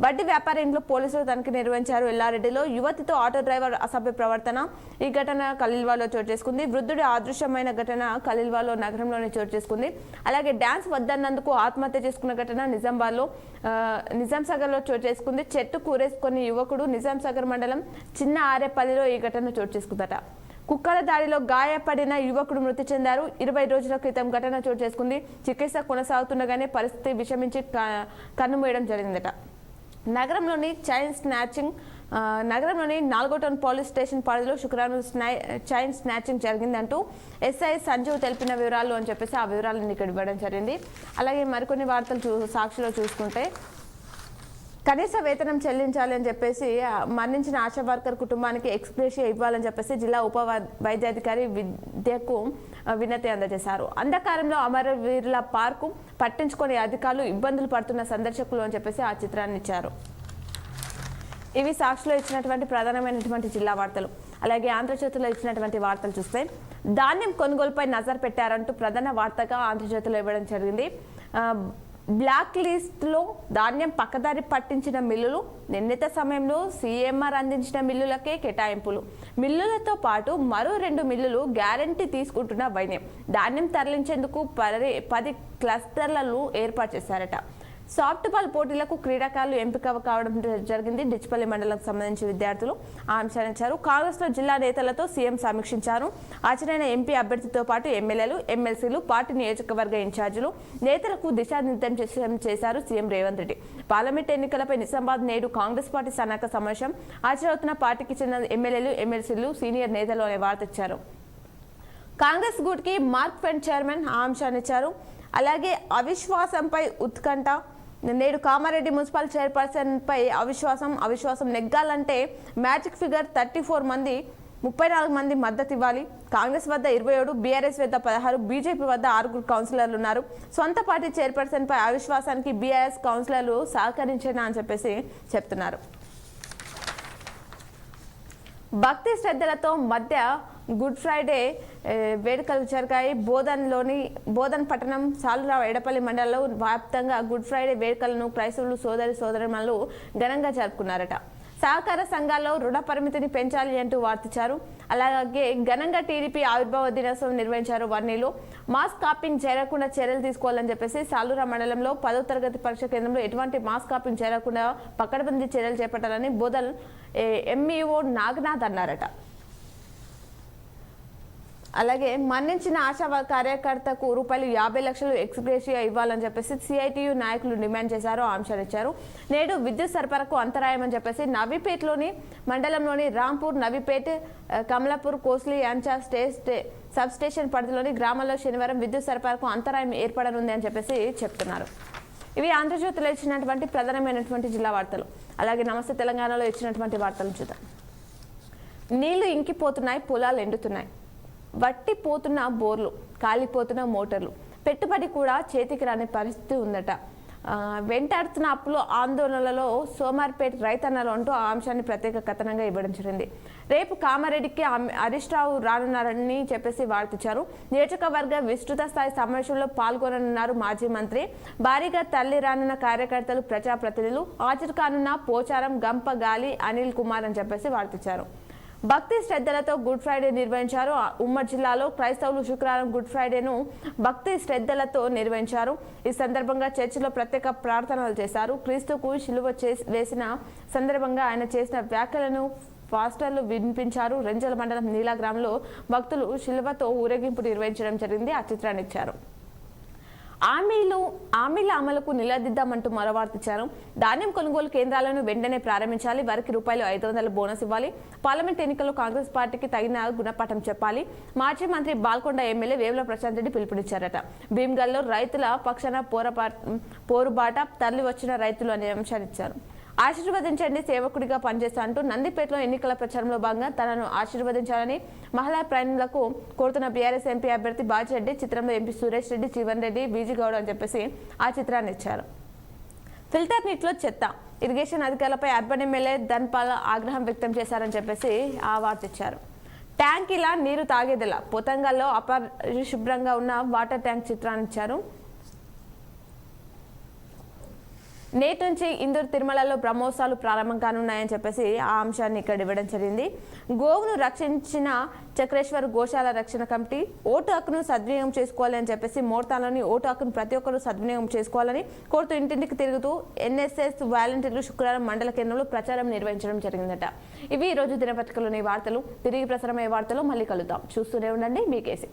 వడ్డీ వ్యాపార ఇంట్లో పోలీసులు తనిఖీ నిర్వహించారు. ఎల్లారెడ్డిలో యువతితో ఆటో డ్రైవర్ అసభ్య ప్రవర్తన. ఈ ఘటన ఖలీల్వాలో చోటు చేసుకుంది. వృద్ధుడి అదృశ్యమైన ఘటన ఖలీల్వాలో నగరంలోనే చోటు చేసుకుంది. అలాగే డ్యాన్స్ వద్దన్నందుకు ఆత్మహత్య చేసుకున్న ఘటన నిజాంసాగర్లో చోటు చేసుకుంది. చెట్టు కూరేసుకుని యువకుడు నిజాంసాగర్ మండలం చిన్న ఆరేపల్లిలో ఈ ఘటన చోటు చేసుకుందట. కుక్కల దాడిలో గాయపడిన యువకుడు మృతి చెందారు. 20 రోజుల క్రితం ఘటన చోటు చేసుకుంది. చికిత్స కొనసాగుతుండగానే పరిస్థితి విషమించి కన్నుమూయడం జరిగిందట. నగరంలోని నాల్గో టౌన్ పోలీస్ స్టేషన్ పరిధిలో శుక్రవారం చైన్ స్నాచింగ్ జరిగిందంటూ ఎస్ఐ సంజీవ్ తెలిపిన వివరాలు అని చెప్పేసి ఆ వివరాలను ఇక్కడ ఇవ్వడం జరిగింది. అలాగే మరికొన్ని వార్తలు సాక్షిలో చూసుకుంటే కనీస వేతనం చెల్లించాలి అని చెప్పేసి మరణించిన ఆశా వర్కర్ కుటుంబానికి ఎక్స్గ్రేషియా ఇవ్వాలని చెప్పేసి జిల్లా ఉప వైద్యాధికారి విద్యకు వినతి అందజేశారు. అంధకారంలో అమరవీరుల పార్కు పట్టించుకొని అధికారులు ఇబ్బందులు పడుతున్న సందర్శకులు అని చెప్పేసి ఆ చిత్రాన్ని ఇచ్చారు. ఇవి సాక్షిలో ఇచ్చినటువంటి ప్రధానమైనటువంటి జిల్లా వార్తలు. అలాగే ఆంధ్రజ్యోతిలో ఇచ్చినటువంటి వార్తలు చూస్తే ధాన్యం కొనుగోలుపై నజర్ పెట్టారంటూ ప్రధాన వార్తగా ఆంధ్రజ్యోతిలో ఇవ్వడం జరిగింది. బ్లాక్ లిస్ట్లో ధాన్యం పక్కదారి పట్టించిన మిల్లులు, నిర్ణీత సమయంలో సీఎంఆర్ అందించిన మిల్లులకే కేటాయింపులు, మిల్లులతో పాటు మరో 2 మిల్లులు గ్యారంటీ తీసుకుంటున్న వైద్యం, ధాన్యం తరలించేందుకు 10 క్లస్టర్లను ఏర్పాటు చేశారట. సాఫ్ట్ బాల్ పోటీలకు క్రీడాకారులు ఎంపిక కావడం జరిగింది. డిచ్పల్లి మండలంకు సంబంధించి విద్యార్థులు ఆ అంశాన్ని ఇచ్చారు. కాంగ్రెస్లో జిల్లా నేతలతో సీఎం సమీక్షించారు. హాజరైన ఎంపీ అభ్యర్థితో పాటు ఎమ్మెల్యేలు, ఎమ్మెల్సీలు, పార్టీ నియోజకవర్గ ఇన్ఛార్జీలు, నేతలకు దిశానిర్దేశం చేశారు సీఎం రేవంత్ రెడ్డి. పార్లమెంట్ ఎన్నికలపై నిజామాబాద్ నేడు కాంగ్రెస్ పార్టీ సన్నాహక సమావేశం. హాజరవుతున్న పార్టీకి చెందిన ఎమ్మెల్యేలు, ఎమ్మెల్సీలు, సీనియర్ నేతలు అనే వార్త ఇచ్చారు. కాంగ్రెస్ గూడ్కి మార్క్ ఫెండ్ చైర్మన్ ఆ అంశాన్ని ఇచ్చారు. అలాగే అవిశ్వాసంపై ఉత్కంఠ. నేడు కామారెడ్డి మున్సిపల్ చైర్పర్సన్ పై అవిశ్వాసం నెగ్గాలంటే మ్యాజిక్ ఫిగర్ 34 మంది 34 మంది మద్దతు ఇవ్వాలి. కాంగ్రెస్ వద్ద 27, బీఆర్ఎస్ వద్ద 16, బీజేపీ వద్ద 6 కౌన్సిలర్లు ఉన్నారు. సొంత పార్టీ చైర్పర్సన్ పై అవిశ్వాసానికి బీఆర్ఎస్ కౌన్సిలర్లు సహకరించేనా అని చెప్పేసి చెప్తున్నారు. భక్తి శ్రద్ధలతో మధ్య గుడ్ ఫ్రైడే వేడుకలు జరిగాయి. బోధన్ పట్టణం, సాలురావు, ఎడపల్లి మండలంలో వ్యాప్తంగా గుడ్ ఫ్రైడే వేడుకలను క్రైస్తవులు సోదరిమణులు ఘనంగా జరుపుకున్నారట. సహకార సంఘాల్లో రుణ పరిమితిని పెంచాలి అంటూ వార్తించారు. అలాగే ఘనంగా టీడీపీ ఆవిర్భావ దినోత్సవం నిర్వహించారు. వర్ణిలో మాస్క్ కాపింగ్ జరగకుండా చర్యలు తీసుకోవాలని చెప్పేసి సాలురా మండలంలో 10వ తరగతి పరీక్ష కేంద్రంలో ఎటువంటి మాస్క్ కాపింగ్ జరగకుండా పకడ్బందీ చర్యలు చేపట్టాలని బోధన్ ఎంఈఓ నాగనాథ్ అన్నారట. అలాగే మరణించిన ఆశా కార్యకర్తకు ₹50 లక్షలు ఎక్స్గ్రేషియా ఇవ్వాలని చెప్పేసి సిఐటియు నాయకులు డిమాండ్ చేశారు. అంశాలు ఇచ్చారు. నేడు విద్యుత్ సరఫరాకు అంతరాయం అని చెప్పేసి నవీపేట్లోని మండలంలోని రాంపూర్, నవీపేట్, కమలాపూర్, కోస్లీ, అంచా సబ్ స్టేషన్ పరిధిలోని గ్రామాల్లో శనివారం విద్యుత్ సరఫరాకు అంతరాయం ఏర్పడనుంది అని చెప్పేసి చెప్తున్నారు. ఇవి ఆంధ్రజ్యోతిలో ఇచ్చినటువంటి ప్రధానమైనటువంటి జిల్లా వార్తలు. అలాగే నమస్తే తెలంగాణలో ఇచ్చినటువంటి వార్తలు చూద్దాం. నీళ్లు ఇంకిపోతున్నాయి, పొలాలు ఎండుతున్నాయి, వట్టిపోతున్న బోర్లు, కాలిపోతున్న మోటార్లు, పెట్టుబడి కూడా చేతికి రాని పరిస్థితి ఉందట. వెంటాడుతున్న అప్పులు, ఆందోళనలలో సోమార్పేట రైతన్నలు అంటూ ఆ అంశాన్ని ప్రత్యేక కథనంగా ఇవ్వడం జరిగింది. రేపు కామారెడ్డికి హరీష్ రావు రానున్నారని చెప్పేసి వార్తించారు. నియోజకవర్గ విస్తృత స్థాయి సమావేశంలో పాల్గొననున్నారు మాజీ మంత్రి. భారీగా తల్లి రానున్న కార్యకర్తలు, ప్రజాప్రతినిధులు హాజరు కానున్న పోచారం, గంప, గాలి, అనిల్ కుమార్ అని చెప్పేసి వార్తించారు. భక్తి శ్రద్ధలతో గుడ్ ఫ్రైడే నిర్వహించారు. ఉమ్మడి జిల్లాలో క్రైస్తవులు శుక్రవారం గుడ్ ఫ్రైడేను భక్తి శ్రద్ధలతో నిర్వహించారు. ఈ సందర్భంగా చర్చిలో ప్రత్యేక ప్రార్థనలు చేశారు. క్రీస్తుకు శిలువ వేసిన సందర్భంగా ఆయన చేసిన వ్యాఖ్యలను పాస్టర్లు వినిపించారు. రెంజల మండలం నీలా గ్రామంలో భక్తులు శిలువతో ఊరేగింపు నిర్వహించడం జరిగింది. ఆ చిత్రాన్ని ఇచ్చారు. హామీల అమలుకు నిలదీద్దామంటూ మరో వార్తించారు. ధాన్యం కొనుగోలు కేంద్రాలను వెంటనే ప్రారంభించాలి. వారికి ₹500 బోనస్ ఇవ్వాలి. పార్లమెంట్ ఎన్నికల్లో కాంగ్రెస్ పార్టీకి తగిన గుణపాఠం చెప్పాలి. మాజీ మంత్రి బాల్కొండ ఎమ్మెల్యే వేముల ప్రశాంత్ రెడ్డి పిలుపునిచ్చారట. భీమ్గల్లో రైతుల పక్షాన పోరుబాట తరలి వచ్చిన రైతులు అనే అంశాన్ని ఇచ్చారు. ఆశీర్వదించండి, సేవకుడిగా పనిచేస్తా అంటూ నందిపేటలో ఎన్నికల ప్రచారంలో భాగంగా తనను ఆశీర్వదించాలని మహిళా ప్రయాణులకు కోరుతున్న బీఆర్ఎస్ ఎంపీ అభ్యర్థి బాజిరెడ్డి. చిత్రంలో ఎంపీ సురేష్ రెడ్డి, జీవన్ రెడ్డి, బీజీ గౌడ్ అని చెప్పేసి ఆ చిత్రాన్ని ఇచ్చారు. ఫిల్టర్ నీటిలో చెత్త, ఇరిగేషన్ అధికారులపై అర్బన్ ఎమ్మెల్యే ధన్పాల్ ఆగ్రహం వ్యక్తం చేశారని చెప్పేసి ఆ వార్త ఇచ్చారు. ట్యాంక్ ఇలా నీరు తాగేదిలా, పొతంగల్లో అపరిశుభ్రంగా ఉన్న వాటర్ ట్యాంక్ చిత్రాన్ని ఇచ్చారు. నేటి నుంచి ఇందూరు, తిరుమలలో బ్రహ్మోత్సవాలు ప్రారంభం కానున్నాయని చెప్పేసి ఆ అంశాన్ని ఇక్కడ ఇవ్వడం జరిగింది. గోవును రక్షించిన చక్రేశ్వర్ గోశాల రక్షణ కమిటీ ఓటు హక్కును సద్వినియోగం చేసుకోవాలి అని చెప్పేసి మోర్తాలోని ఓటు హక్కును ప్రతి ఒక్కరూ సద్వినియోగం చేసుకోవాలని కోరుతూ ఇంటింటికి తిరుగుతూ ఎన్ఎస్ఎస్ వాలంటీర్లు శుక్రవారం మండల కేంద్రంలో ప్రచారం నిర్వహించడం జరిగిందట. ఇవి ఈ రోజు దినపత్రికలోని వార్తలు. తిరిగి ప్రసారమయ్యే వార్తలు మళ్ళీ కలుద్దాం. చూస్తూనే ఉండండి మీ K6.